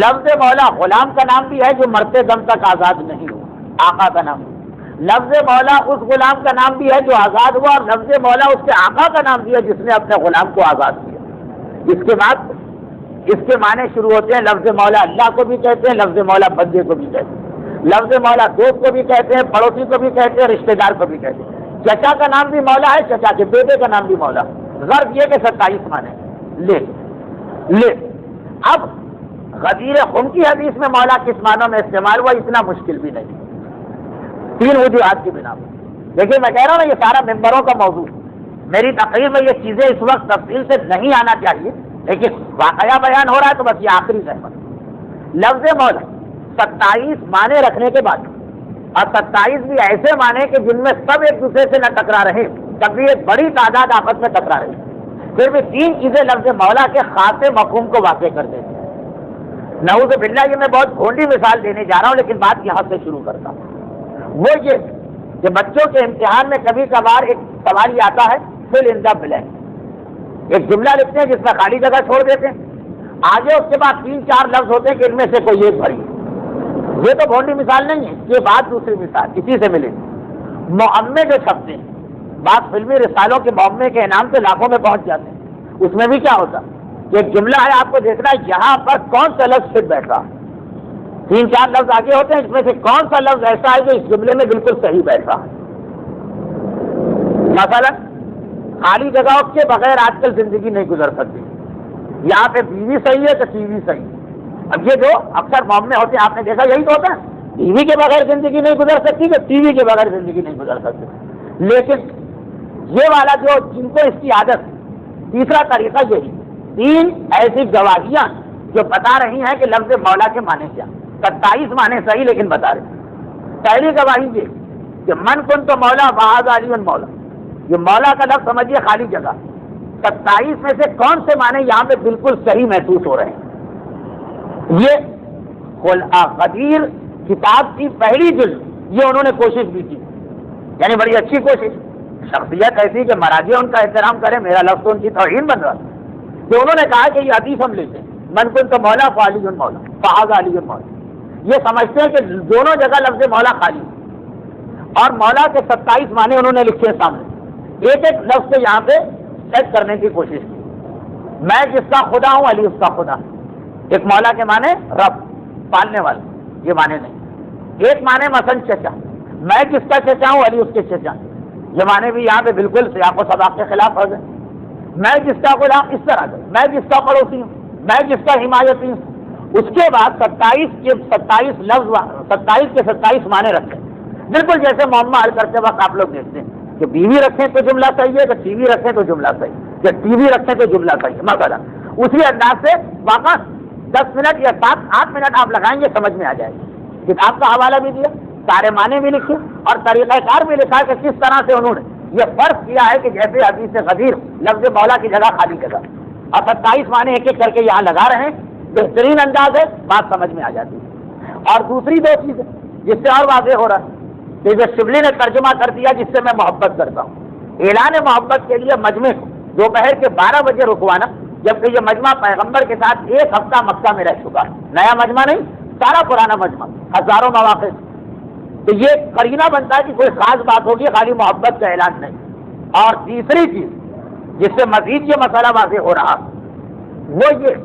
لفظ مولا غلام کا نام بھی ہے جو مرتے دم تک آزاد نہیں ہوا، آقا کا نام۔ لفظ مولا اس غلام کا نام بھی ہے جو آزاد ہوا، اور لفظ مولا اس کے آقا کا نام بھی ہے جس نے اپنے غلام کو آزاد کیا۔ اس کے بعد اس کے معنی شروع ہوتے ہیں، لفظ مولا اللہ کو بھی کہتے ہیں، لفظ مولا بندے کو بھی کہتے ہیں، لفظ مولا دوست کو بھی کہتے ہیں، پڑوسی کو بھی کہتے ہیں، رشتہ دار کو بھی کہتے ہیں۔ چچا کا نام بھی مولا ہے، چچا کے بیٹے کا نام بھی مولا۔ غرض یہ کہ 27 معنی لے۔ اب غدیر خم کی حدیث میں مولا کس معنوں میں استعمال ہوا، اتنا مشکل بھی نہیں، 3 وجوہات کی بنا پر۔ دیکھیے میں کہہ رہا ہوں نا، یہ سارا ممبروں کا موضوع، میری تقریر میں یہ چیزیں اس وقت تفصیل سے نہیں آنا چاہیے، لیکن واقعہ بیان ہو رہا ہے تو بس یہ آخری زحمت۔ لفظ مولا 27 معنی رکھنے کے بعد، اور 27 بھی ایسے معنی کہ جن میں سب ایک دوسرے سے نہ ٹکرا رہے، تب بھی ایک بڑی تعداد آپس میں ٹکرا رہی، پھر بھی 3 چیزیں لفظ مولا کے خاصے مفہوم کو واقع کر دیتی ہیں۔ نعوذ باللہ، یہ میں بہت گھونڈی مثال دینے جا رہا ہوں، لیکن بات یہاں سے شروع کرتا ہوں۔ وہ یہ کہ بچوں کے امتحان میں کبھی کبھار ایک سوال یہ آتا ہے، فل ان دا بلینک، ایک جملہ لکھتے ہیں جس میں خالی جگہ چھوڑ دیتے ہیں، آگے اس کے بعد 3-4 لفظ ہوتے ہیں کہ ان میں سے کوئی ایک بھری۔ یہ تو گھونڈی مثال نہیں ہے، یہ بات دوسری مثال اسی سے ملے۔ معمے جو چھپتے ہیں، بعض فلمی رسالوں کے معمے کے انعام سے لاکھوں میں پہنچ جاتے ہیں، اس میں بھی کیا ہوتا کہ ایک جملہ ہے، آپ کو دیکھنا ہے یہاں پر کون سا لفظ فٹ بیٹھ رہا، 3-4 لفظ آگے ہوتے ہیں، اس میں سے کون سا لفظ ایسا ہے جو اس جملے میں بالکل صحیح بیٹھ رہا ہے۔ مثلا خالی جگہوں کے بغیر آج کل زندگی نہیں گزر سکتی، یہاں پہ بیوی صحیح ہے تو ٹی وی صحیح۔ اب یہ جو اکثر معاملے ہوتے ہیں، آپ نے دیکھا یہی تو ہوتا ہے، ٹی وی کے بغیر زندگی نہیں گزر سکتی تو ٹی وی کے بغیر زندگی نہیں گزر سکتی۔ لیکن یہ والا جو جن کو اس کی عادت، تیسرا طریقہ یہی، 3 ایسی گواہیاں جو بتا رہی ہیں کہ لفظ مولا کے معنی کیا، 27 معنی صحیح لیکن بتا رہے۔ پہلی گواہی یہ کہ من کن تو مولا بہاد علی مولا، یہ مولا کا لفظ سمجھیے خالی جگہ، 27 میں سے کون سے معنی یہاں پہ بالکل صحیح محسوس ہو رہے ہیں۔ یہ غدیر کتاب کی پہلی جلد یہ انہوں نے کوشش بھی کی، یعنی بڑی اچھی کوشش، شخصیت ایسی کہ مراجع ان کا احترام کرے، میرا لفظ تو ان کی توہین بن رہا، کہ انہوں نے کہا کہ یہ حدیث ہم لیتے ہیں، من کن تو مولا فعلی مولا فہذا علی مولا، یہ سمجھتے ہیں کہ دونوں جگہ لفظ مولا خالی، اور مولا کے 27 معنی انہوں نے لکھے سامنے، ایک ایک لفظ کو یہاں پہ سیٹ کرنے کی کوشش کی۔ میں جس کا خدا ہوں علی اس کا خدا، ایک مولا کے معنی رب پالنے والا، یہ معنی نہیں۔ ایک معنی مثلا چچا، میں جس کا چچا ہوں علی اس کے چچا، یہ معنی بھی یہاں پہ بالکل سیاق و سباق کے خلاف ہو گئے۔ میں جس کا غلام، اس طرح سے میں جس کا پڑوسی ہوں، میں جس کا حمایتی ہوں، اس کے بعد 27 کے 27 معنی رکھیں، بالکل جیسے معمہ حل کرتے وقت آپ لوگ دیکھتے ہیں کہ بیوی رکھیں تو جملہ صحیح ہے، کہ ٹی وی رکھیں تو جملہ صحیح ہے، کہ ٹی وی رکھیں تو جملہ صحیح ہے مثلا، اسی انداز سے واقع 10 منٹ یا 7-8 منٹ آپ لگائیں گے، سمجھ میں آ جائے گا۔ کتاب کا حوالہ بھی دیا، سارے معنی بھی لکھے اور طریقہ کار بھی لکھا ہے کہ کس طرح سے انہوں نے یہ فرض کیا ہے کہ جیسے حدیث غدیر لفظ مولا کی جگہ خالی جگہ، اور 27 معنی ایک ایک کر کے یہاں لگا رہے ہیں، بہترین انداز ہے، بات سمجھ میں آ جاتی ہے۔ اور دوسری 2 چیزیں جس سے اور واضح ہو رہا ہے کہ جو شبلی نے ترجمہ کر دیا جس سے میں محبت کرتا ہوں، اعلان محبت کے لیے مجمع کو دوپہر کے 12 بجے رکوانا، جبکہ یہ مجمع پیغمبر کے ساتھ 1 ہفتہ مکہ میں رہ چکا ہے، نیا مجمع نہیں، سارا پرانا مجمع، ہزاروں مواقع، تو یہ قرینہ بنتا ہے کہ کوئی خاص بات ہوگی، خالی محبت کا اعلان نہیں۔ اور تیسری چیز جس سے مزید یہ مسئلہ واضح ہو رہا وہ یہ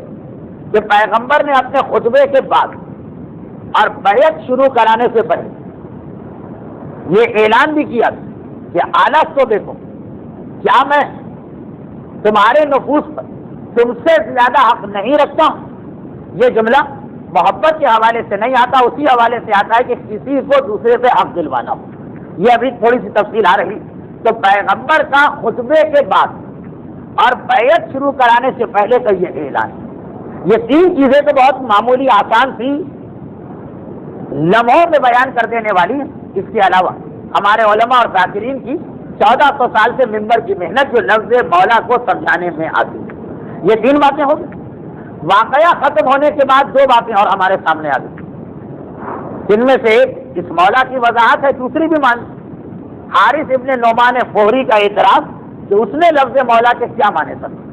کہ پیغمبر نے اپنے خطبے کے بعد اور بیعت شروع کرانے سے پہلے یہ اعلان بھی کیا کہ آلس تو دیکھو، کیا میں تمہارے نفوس پر تم سے زیادہ حق نہیں رکھتا ہوں؟ یہ جملہ محبت کے حوالے سے نہیں آتا، اسی حوالے سے آتا ہے کہ کسی کو دوسرے سے حق دلوانا ہو۔ یہ ابھی تھوڑی سی تفصیل آ رہی، تو پیغمبر کا خطبے کے بعد اور بیعت شروع کرانے سے پہلے کا یہ اعلان، یہ 3 چیزیں تو بہت معمولی آسان سی، لمحوں میں بیان کر دینے والی ہیں۔ اس کے علاوہ ہمارے علماء اور ذاکرین کی 1400 سال سے منبر کی محنت جو لفظ مولا کو سمجھانے میں آتی ہے، یہ 3 باتیں ہو گئی۔ واقعہ ختم ہونے کے بعد 2 باتیں اور ہمارے سامنے آ گئی، جن میں سے ایک اس مولا کی وضاحت ہے، دوسری بھی مان حارث ابن نعمان فہری کا اعتراض کہ اس نے لفظ مولا کے کیا معنی سمجھے،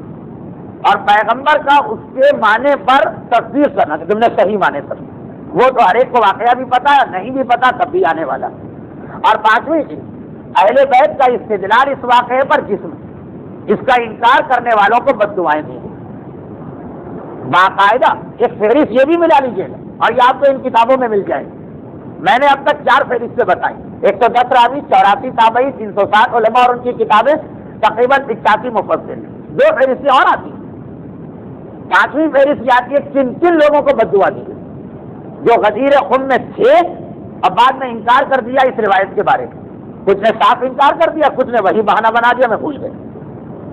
اور پیغمبر کا اس کے معنی پر تصدیق کرنا کہ تم نے صحیح معنی سمجھے۔ وہ تو ہر ایک کو واقعہ بھی پتا ہے، نہیں بھی پتا تب بھی آنے والا۔ اور 5ویں چیز، اہل بیت کا استدلال اس واقعے پر جسم، اس کا انکار کرنے والوں کو بد دعائیں دی ہیں۔ باقاعدہ ایک فہرست یہ بھی ملا لیجیے گا، اور یہ آپ کو ان کتابوں میں مل جائے گی۔ میں نے اب تک 4 فہرستیں بتائیں، 110 راوی، 84 تابعی، 360 علماء اور ان کی کتابیں، تقریباً 85 مفسر، 2 فہرستیں اور آتی ہیں۔ 5ویں فہرست یہ آتی ہے کن لوگوں کو بد دعا دی گئی، جو غدیر خم میں تھے اور بعد میں انکار کر دیا اس روایت کے بارے میں۔ کچھ نے صاف انکار کر دیا، کچھ نے وہی بہانہ بنا دیا، میں بھول گئے۔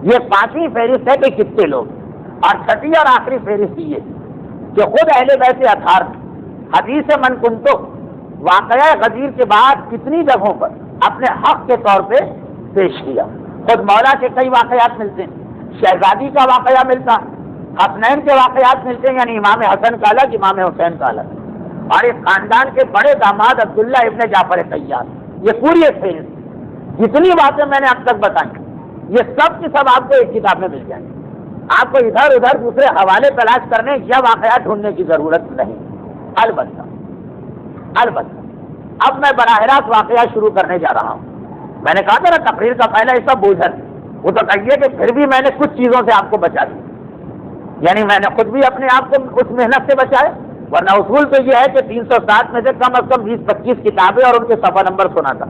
یہ 5ویں فہرست ہے کہ کتنے لوگ۔ اور 6ٹھی اور آخری فہرست یہ کہ خود اہل بیت اطہار حدیث من کنتو واقعہ غدیر کے بعد کتنی جگہوں پر اپنے حق کے طور پہ پیش کیا۔ خود مولا کے کئی واقعات ملتے ہیں، شہزادی کا واقعہ ملتا، حسنین کے واقعات ملتے ہیں، یعنی امام حسن کا الگ، امام حسین کا الگ، اور اس خاندان کے بڑے داماد عبداللہ ابن جعفر طیار۔ یہ پوری ایک فہرست، جتنی باتیں میں نے اب تک بتائیں یہ سب کی سب آپ کو ایک کتاب میں مل جائیں گے۔ آپ کو ادھر ادھر دوسرے حوالے تلاش کرنے یا واقعات ڈھونڈنے کی ضرورت نہیں۔ البتہ اب میں براہ راست واقعہ شروع کرنے جا رہا ہوں۔ میں نے کہا تھا نا تقریر کا پہلا حصہ بوجھل، وہ تو کہیے کہ پھر بھی میں نے کچھ چیزوں سے آپ کو بچا دیا، یعنی میں نے خود بھی اپنے آپ کو اس محنت سے بچایا، ورنہ اصول تو یہ ہے کہ 360 میں سے کم از کم 20-25 کتابیں اور ان کے صفحہ نمبر سنا تھا،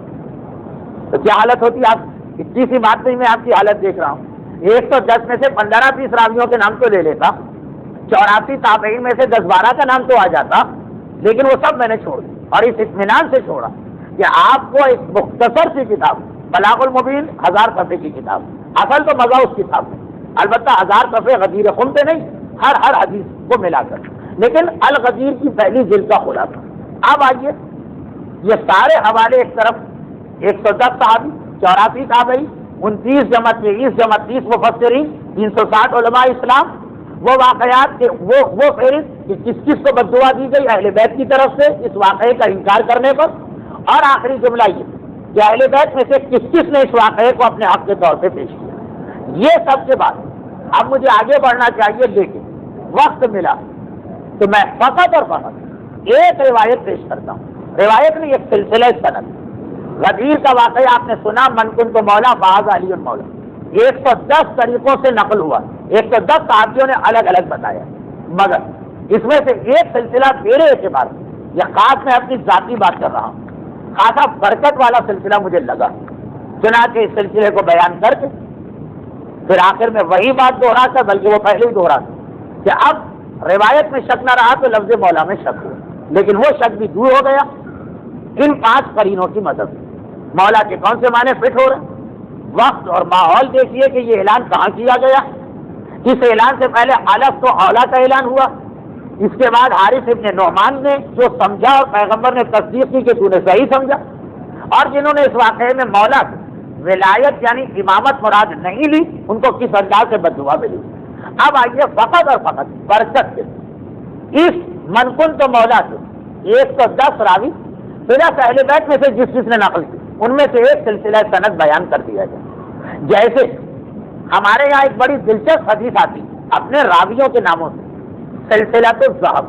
تو کیا حالت ہوتی آپ؟ اتنی سی بات نہیں، میں آپ کی حالت دیکھ رہا ہوں۔ 110 میں سے 15-20 راویوں کے نام تو لے لیتا، 84 تابعین میں سے 10-12 کا نام تو آ جاتا، لیکن وہ سب میں نے چھوڑ دی، اور اس اطمینان سے چھوڑا کہ آپ کو ایک مختصر سی کتاب، بلاغ المبین 1000 صفحے کی کتاب، اصل تو مزہ اس کتاب میں، البتہ 1000 صفحے غدیر خم پہ نہیں، ہر حدیث کو ملا کر، لیکن الغدیر کی پہلی جلد کا خلاصہ۔ اب آئیے، یہ سارے حوالے ایک طرف، 110 صحابی، 84 تابعی، 29 جمع 23 جمع 30 مفسرین، 360 علماء اسلام، وہ واقعات کے وہ فہرست کہ کس کس کو بد دعا دی گئی اہل بیت کی طرف سے اس واقعے کا انکار کرنے پر، اور آخری جملہ یہ کہ اہل بیت میں سے کس کس نے اس واقعے کو اپنے حق کے طور پہ پیش کیا۔ یہ سب کے بعد اب مجھے آگے بڑھنا چاہیے، لیکن وقت ملا تو میں فقط اور فقط ایک روایت پیش کرتا ہوں، روایت نہیں، ایک سلسلہ سند۔ غدیر کا واقعہ آپ نے سنا، من کنت مولا فہذا علی مولا، 110 طریقوں سے نقل ہوا، 110 صحابیوں نے الگ الگ بتایا، مگر اس میں سے ایک سلسلہ میرے اعتبار سے، یہ خاص میں اپنی ذاتی بات کر رہا ہوں، خاصا برکت والا سلسلہ مجھے لگا، چنانچہ اس سلسلے کو بیان کر کے پھر آخر میں وہی بات دوہرا کر، بلکہ وہ پہلے ہی دوہرا کہ اب روایت میں شک نہ رہا تو لفظ مولا میں شک ہوا، لیکن وہ شک بھی دور ہو گیا ان 5 قرینوں کی مدد سے۔ مولا کے کون سے معنی فٹ ہو رہے ہیں؟ وقت اور ماحول دیکھیے کہ یہ اعلان کہاں کیا گیا۔ اس اعلان سے پہلے الف تو اولا کا اعلان ہوا، اس کے بعد حارث ابن نعمان نے جو سمجھا اور پیغمبر نے تصدیق کی کہ تو نے صحیح سمجھا، اور جنہوں نے اس واقعے میں مولا ولایت یعنی امامت مراد نہیں لی ان کو کس انداز سے بددعا ملی۔ اب آئیے فقط اور فقط برکت سے اس منکن تو مولا سے 110 راوی صرف اہل بیت میں سے جس نے نقل کی ان میں سے ایک سلسلہ سند بیان کر دیا جائے۔ جیسے ہمارے یہاں ایک بڑی دلچسپ حدیث آتی اپنے راویوں کے ناموں سے، سلسلہ الذہب،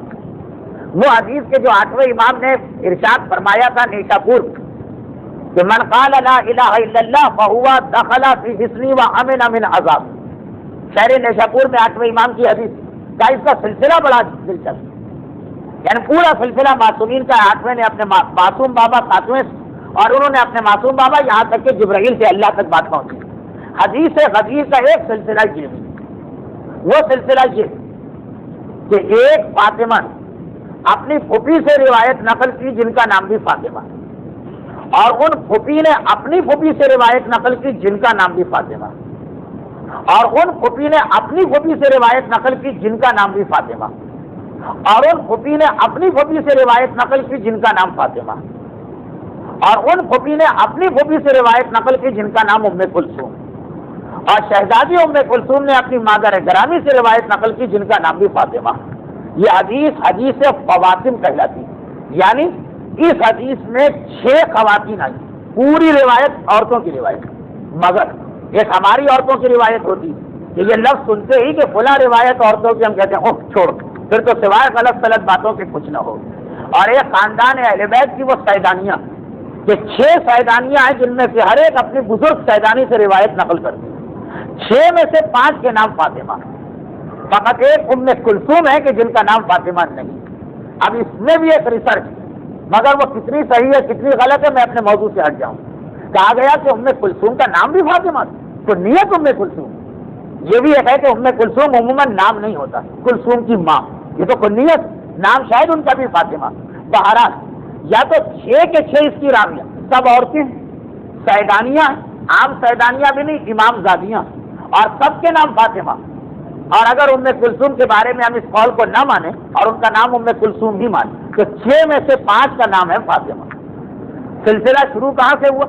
وہ حدیث کے جو 8ویں امام نے ارشاد فرمایا تھا نیشاپور کہ من قال لا الہ الا اللہ فہو دخل فی حصنی وامن من عذاب، شہر نیشاپور میں 8ویں امام کی حدیث کا اس کا سلسلہ بڑا دلچسپ، یعنی پورا سلسلہ معصومین کا 8ویں نے اپنے معصوم بابا 7ویں اور انہوں نے اپنے معصوم بابا یہاں تک کہ جبرائیل سے اللہ تک بات پہنچی۔ حدیث غدیر کا ایک سلسلہ یہ بھی، وہ سلسلہ یہ کہ ایک فاطمہ اپنی پھوپھی سے روایت نقل کی جن کا نام بھی فاطمہ، اور ان پھوپھی نے اپنی پھوپھی سے روایت نقل کی جن کا نام بھی فاطمہ، اور ان پھوپھی نے اپنی پھوپھی سے روایت نقل کی جن کا نام بھی فاطمہ، اور ان پھوپھی نے اپنی پھوپھی سے روایت نقل کی جن کا نام فاطمہ، اور ان پھوپھی نے اپنی پھوپھی سے روایت نقل کی جن کا نام ام کلثوم، اور شہزادی ام کلثوم نے اپنی مادر گرامی سے روایت نقل کی جن کا نام بھی فاطمہ۔ یہ حدیث فواطم کہلاتی، یعنی اس حدیث میں 6 خواتین آئی، پوری روایت عورتوں کی روایت، مگر ایک ہماری عورتوں کی روایت ہوتی کہ یہ لفظ سنتے ہی کہ فلاں روایت عورتوں کی ہم کہتے ہیں اوہ چھوڑ، پھر تو سوائے غلط غلط باتوں کے کچھ نہ ہو۔ اور ایک خاندان اہل بیت کی وہ سیدانیاں، کہ 6 سیدانیاں ہیں جن میں سے ہر ایک اپنی بزرگ سیدانی سے روایت نقل کرتی ہے، 6 میں سے 5 کے نام فاطمہ، فقط ایک ام کلثوم ہے کہ جن کا نام فاطمہ نہیں۔ اب اس میں بھی ایک ریسرچ، مگر وہ کتنی صحیح ہے کتنی غلط ہے میں اپنے موضوع سے ہٹ جاؤں۔ کہا گیا کہ ام کلثوم کا نام بھی فاطمہ، تو نیت ام کلثوم، یہ بھی ایک ہے کہ ام کلثوم عموماً نام نہیں ہوتا، کلثوم کی ماں، یہ تو کنیت، نام شاید ان کا بھی فاطمہ۔ بہرحال یا تو 6 کے 6 اس کی راویاں سب عورتیں سیدانیاں، عام سیدانیاں بھی نہیں، امام زادیاں، اور سب کے نام فاطمہ۔ اور اگر ام کلثوم کے بارے میں ہم اس قول کو نہ مانیں اور ان کا نام ام کلثوم بھی مانیں تو 6 میں سے 5 کا نام ہے فاطمہ۔ سلسلہ شروع کہاں سے ہوا؟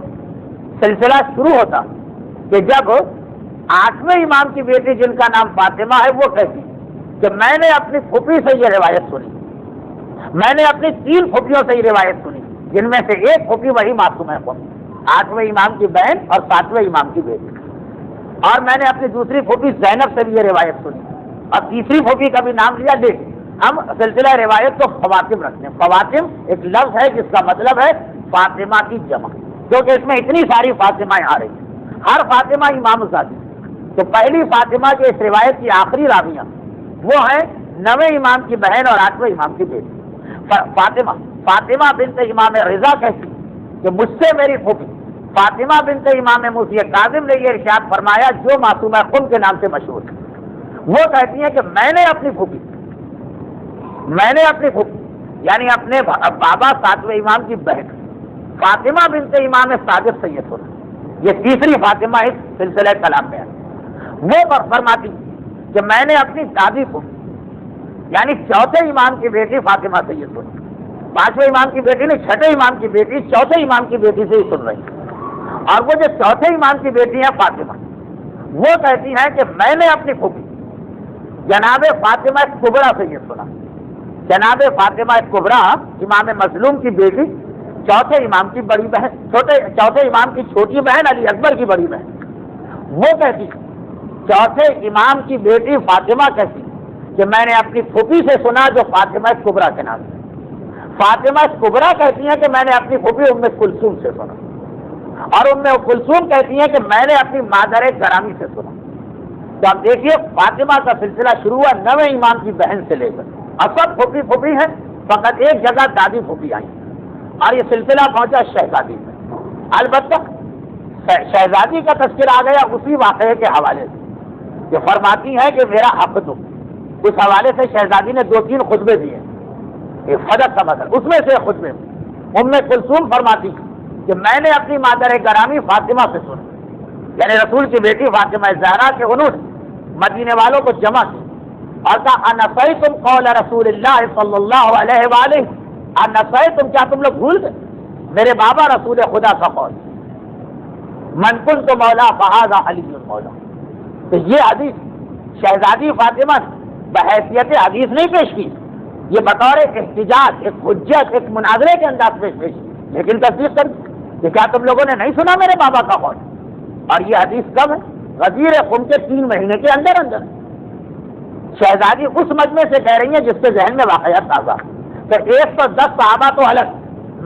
سلسلہ شروع ہوتا کہ جب 8ویں امام کی بیٹی جن کا نام فاطمہ ہے وہ کہتی کہ میں نے اپنی پھوپھی سے یہ روایت سنی، میں نے اپنی 3 پھوپھیوں سے یہ روایت سنی جن میں سے ایک پھوپھی وہی معصوم ہے، 8ویں امام کی بہن اور 7ویں امام کی بیٹی، اور میں نے اپنی دوسری پھوپھی زینب سے بھی یہ روایت سنی، اور تیسری پھوپھی کا بھی نام لیا۔ دیکھ ہم سلسلہ روایت کو خواتم رکھتے ہیں، خواتم ایک لفظ ہے جس کا مطلب ہے فاطمہ کی جمع، کیونکہ اس میں اتنی ساری فاطمہ آ رہی ہیں، ہر فاطمہ امام زادی۔ تو پہلی فاطمہ کے اس روایت کی آخری راویاں وہ ہیں 9ویں امام کی بہن اور 8ویں امام کی بیٹی فاطمہ بنت امام رضا کہتی کہ مجھ سے میری پھوپھی فاطمہ بنت امام موسی کاظم نے یہ ارشاد فرمایا جو معصومہ خم کے نام سے مشہور ہے، وہ کہتی ہیں کہ میں نے اپنی پھوپھی یعنی اپنے بابا 7ویں امام کی بہن فاطمہ بنت امام صادق سے یہ سنا، یہ تیسری فاطمہ اس سلسلہ کلام میں ہے، وہ فرماتی کہ میں نے اپنی دادی کو یعنی 4تھے امام کی بیٹی فاطمہ سے یہ سنا، 5ویں امام کی بیٹی نہیں 6ٹھے امام کی بیٹی 4تھے امام کی بیٹی سے ہی سن رہی ہے، اور وہ جو 4تھے امام کی بیٹی ہے فاطمہ وہ کہتی ہیں کہ میں نے اپنی پھوپھی جناب فاطمہ کبریٰ سے یہ سنا، جناب فاطمہ کبریٰ امام مظلوم کی بیٹی 4تھے امام کی بڑی بہن 4تھے امام کی چھوٹی بہن علی اکبر کی بڑی بہن، وہ کہتی 4تھے امام کی بیٹی فاطمہ کہتی کہ میں نے اپنی پھوپھی سے سنا جو فاطمہ کبریٰ کے نام سے، فاطمہ کبریٰ کہتی ہیں کہ میں نے اپنی پھوپھی ام کلثوم سے سنا، اور ام کلثوم کہتی ہیں کہ میں نے اپنی مادر گرامی سے سنا۔ تو آپ دیکھیے فاطمہ کا سلسلہ شروع ہوا 9ویں امام کی بہن سے لے کر، اور سب پھوپھی ہیں، فقط ایک جگہ دادی پھوپھی آئی، اور یہ سلسلہ پہنچا شہزادی میں۔ البتہ شہزادی کا تذکرہ آ گیا اسی واقعے کے حوالے سے، جو فرماتی ہے کہ میرا حق دو، اس حوالے سے شہزادی نے 2-3 خطبے دیے، ایک فدق کا مثل، اس میں سے خطبے ام کلثوم فرماتی کہ میں نے اپنی مادر گرامی فاطمہ سے سنا، یعنی رسول کی بیٹی فاطمہ زہرا کے انہوں نے مدینے والوں کو جمع کی اور کہا انسیتم قول رسول اللہ صلی اللہ علیہ وآلہ، انسیتم، کیا تم لوگ بھول گئے میرے بابا رسول خدا کا قول، من کنت مولا فہذا علی مولا۔ تو یہ حدیث شہزادی فاطمہ نے بحیثیت حدیث نہیں پیش کی، یہ بطور احتجاج، ایک حجت، ایک مناظرے کے انداز میں پیش کی، لیکن تصدیق کر کہ کیا تم لوگوں نے نہیں سنا میرے بابا کا قول؟ اور یہ حدیث کب ہے؟ غدیر خم کے 3 مہینے کے اندر اندر شہزادی اس مجمع سے کہہ رہی ہیں جس کے ذہن میں واقعات تازہ، تو 110 صحابہ تو الگ،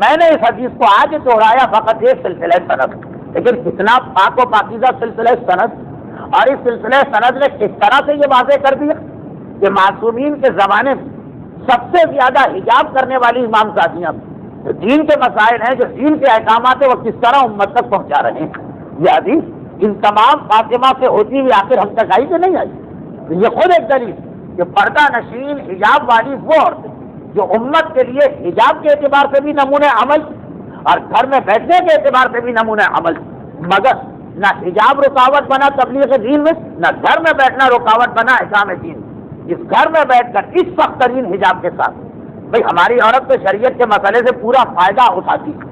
میں نے اس حدیث کو آج دوہرایا فقط ایک سلسلہ سند، لیکن کتنا پاک و پاکیزہ سلسلہ سند، اور اس سلسلہ سند نے کس طرح سے یہ واضح کر دیا کہ معصومین کے زمانے میں سب سے زیادہ حجاب کرنے والی امام زادیاں جو دین کے مسائل ہیں، جو دین کے احکامات ہیں، وہ کس طرح امت تک پہنچا رہے ہیں۔ یہ حدیث ان تمام فاطمہ سے ہوتی ہوئی آخر ہم تک آئی کہ نہیں آئی؟ تو یہ خود ایک دلیل کہ پردہ نشین حجاب والی وہ عورتیں جو امت کے لیے حجاب کے اعتبار سے بھی نمونہ عمل اور گھر میں بیٹھنے کے اعتبار سے بھی نمونہ عمل، مگر نہ حجاب رکاوٹ بنا تبلیغ دین میں، نہ گھر میں بیٹھنا رکاوٹ بنا احکام دین میں۔ اس گھر میں بیٹھ کر اس سخت ترین حجاب کے ساتھ بھئی ہماری عورت تو شریعت کے مسئلے سے پورا فائدہ اٹھاتی ہے،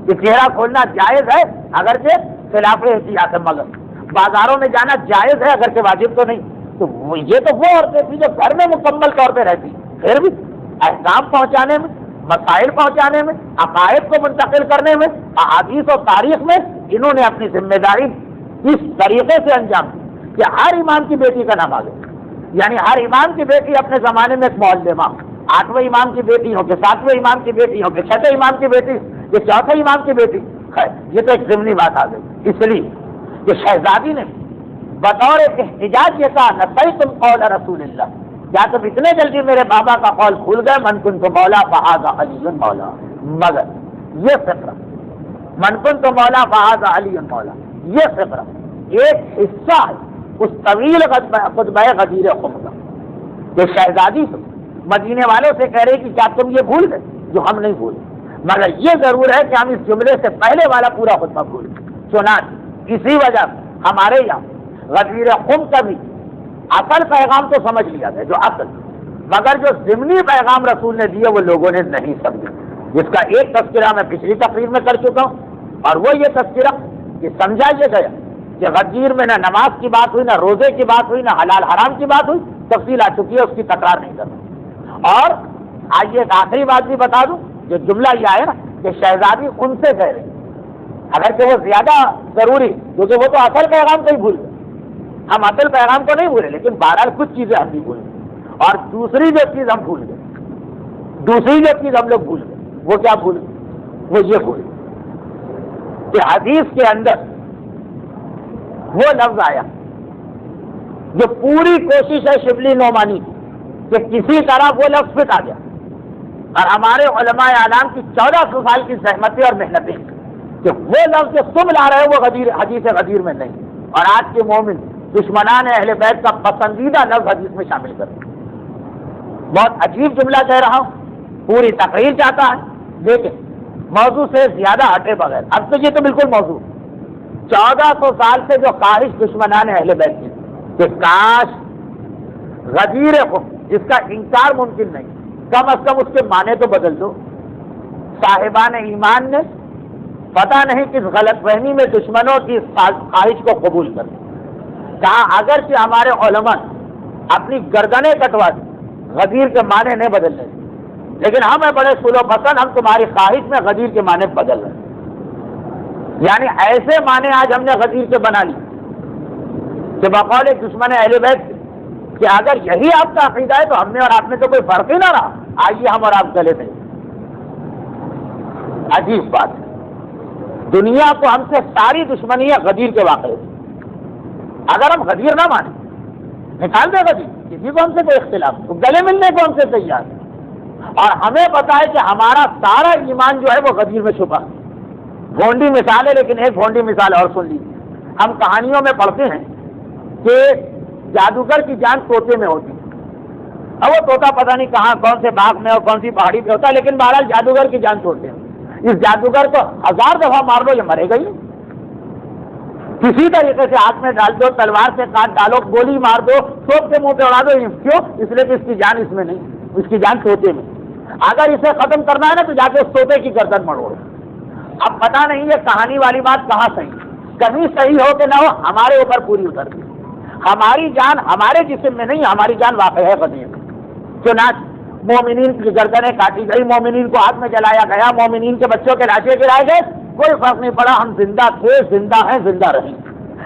یہ چہرہ کھولنا جائز ہے اگرچہ خلاف احتیاط ہے، مگر بازاروں میں جانا جائز ہے اگرچہ واجب تو نہیں۔ تو یہ تو وہ عورتیں تھیں جو گھر میں مکمل طور پہ رہتی، پھر بھی احکام پہنچانے میں، مسائل پہنچانے میں، عقائد کو منتقل کرنے میں، احادیث و تاریخ میں انہوں نے اپنی ذمہ داری اس طریقے سے انجام دی کہ ہر امام کی بیٹی کا نام آگے، یعنی ہر امام کی بیٹی اپنے زمانے میں ایک معلمہ، 8ویں امام کی بیٹی ہو کہ 7ویں امام کی بیٹی ہو کہ 6ویں امام کی بیٹی کہ 4تھے امام کی بیٹی، خیر یہ تو ایک ضمنی بات آ گئی، اس لیے کہ شہزادی نے بطور احتجاج یہ کہا نسیتم قول رسول اللہ، کیا تم اتنے جلدی میرے بابا کا قول بھول گئے، من کنت مولا فہذا علی مولا، مگر یہ فقرہ من کنت مولا فہذا علی مولا، یہ فقرہ ایک حصہ ہے اس طویل خطبہ غدیر خم کا، کہ شہزادی مدینے والوں سے کہہ رہے کہ کیا تم یہ بھول گئے جو ہم نہیں بھولے، مگر یہ ضرور ہے کہ ہم اس جملے سے پہلے والا پورا خطبہ بھول گئے۔ چنانچہ اسی وجہ سے ہمارے یہاں غدیر خم کا بھی اصل پیغام تو سمجھ لیا گیا جو اصل، مگر جو ضمنی پیغام رسول نے دیے وہ لوگوں نے نہیں سمجھے، جس کا ایک تذکرہ میں پچھلی تقریر میں کر چکا ہوں، اور وہ یہ تذکرہ کہ سمجھا یہ گیا کہ غدیر میں نہ نماز کی بات ہوئی، نہ روزے کی بات ہوئی، نہ حلال حرام کی بات ہوئی، تفصیل آ چکی ہے، اس کی تکرار نہیں کرنا۔ اور آئیے ایک آخری بات بھی بتا دوں، جو جملہ یہ آیا نا کہ شہزادی ان سے کہہ رہی، اگرچہ وہ زیادہ ضروری کیونکہ وہ تو اصل پیغام کو ہی بھول گئے، ہم اصل پیغام کو نہیں بھولے، لیکن بہرحال کچھ چیزیں ہم بھی بھول گئے، اور دوسری جو چیز ہم بھول گئے، دوسری جو چیز ہم لوگ بھول گئے وہ کیا بھول گئے؟ وہ یہ بھول گئے کہ حدیث کے اندر وہ لفظ آیا جو پوری کوشش ہے شبلی نعمانی کی کہ کسی طرح وہ لفظ فٹ آ گیا، اور ہمارے علماء اعلام کی 1400 سال کی زحمتیں اور محنتیں کہ وہ لفظ جو تم لا رہے ہو وہ حدیث غدیر میں نہیں، اور آج کے مومن دشمنان اہل بیت کا پسندیدہ لفظ حدیث میں شامل کر دیں۔ بہت عجیب جملہ کہہ رہا ہوں، پوری تقریر چاہتا ہے لیکن موضوع سے زیادہ ہٹے بغیر، اب تو یہ تو بالکل موضوع 1400 سال سے جو خواہش دشمنان اہل بیت کی کہ کاش غدیر خم جس کا انکار ممکن نہیں، کم از کم اس کے معنی تو بدل دو۔ صاحبان ایمان نے پتہ نہیں کس غلط فہمی میں دشمنوں کی خواہش کو قبول کر کہا اگرچہ ہمارے علماء اپنی گردنیں کٹوا دی غدیر کے معنی نہیں بدلنے، لیکن ہمیں بڑے سلو پسند، ہم تمہاری خواہش میں غدیر کے معنی بدل رہے ہیں، یعنی ایسے معنی آج ہم نے غدیر کے بنا لی کہ بقول دشمن اہل بیت کہ اگر یہی آپ کا عقیدہ ہے تو ہم نے اور آپ نے تو کوئی فرق ہی نہ رہا، آئیے ہم اور آپ گلے ملیں۔ عجیب بات ہے، دنیا کو ہم سے ساری دشمنی ہے غدیر کے واقعے سے، اگر ہم غدیر نہ مانیں نکال دے غدیر، کسی کو ہم سے کوئی اختلاف، تو گلے ملنے کو ہم سے تیار ہے، اور ہمیں پتا ہے کہ ہمارا سارا ایمان جو ہے وہ غدیر میں چھپا۔ بھونڈی مثال ہے، لیکن ایک بھونڈی مثال اور سن لیجیے، ہم کہانیوں میں پڑھتے ہیں کہ جادوگر کی جان طوطے میں ہوتی ہے، اب وہ طوطا پتہ نہیں کہاں کون سے باغ میں اور کون سی پہاڑی پہ ہوتا ہے، لیکن بہرحال جادوگر کی جان چھوڑتے ہیں۔ اس جادوگر کو 1000 دفعہ مار لو یہ مرے گا ہی، کسی طریقے سے ہاتھ میں ڈال دو، تلوار سے کاٹ ڈالو، گولی مار دو، سوپ کے منہ پہ اڑا دو، کیوں؟ اس لیے کہ اس کی جان اس میں نہیں، اس کی جان طوطے میں۔ اگر اسے ختم کرنا ہے نا تو جا کے اس طوطے کی گردن مڑوڑو۔ اب پتہ نہیں یہ کہانی والی بات کہاں صحیح، کہیں صحیح ہو کہ نہ ہو، ہمارے اوپر پوری اتر گئی۔ ہماری جان ہمارے جسم میں نہیں، ہماری جان واقع ہے غدیر میں۔ چنانچہ مومنین کی گردنیں کاٹی گئی، مومنین کو آگ میں جلایا گیا، مومنین کے بچوں کے لاشیں گرائے گئے، کوئی فرق نہیں پڑا، ہم زندہ تھے، زندہ ہیں، زندہ رہیں،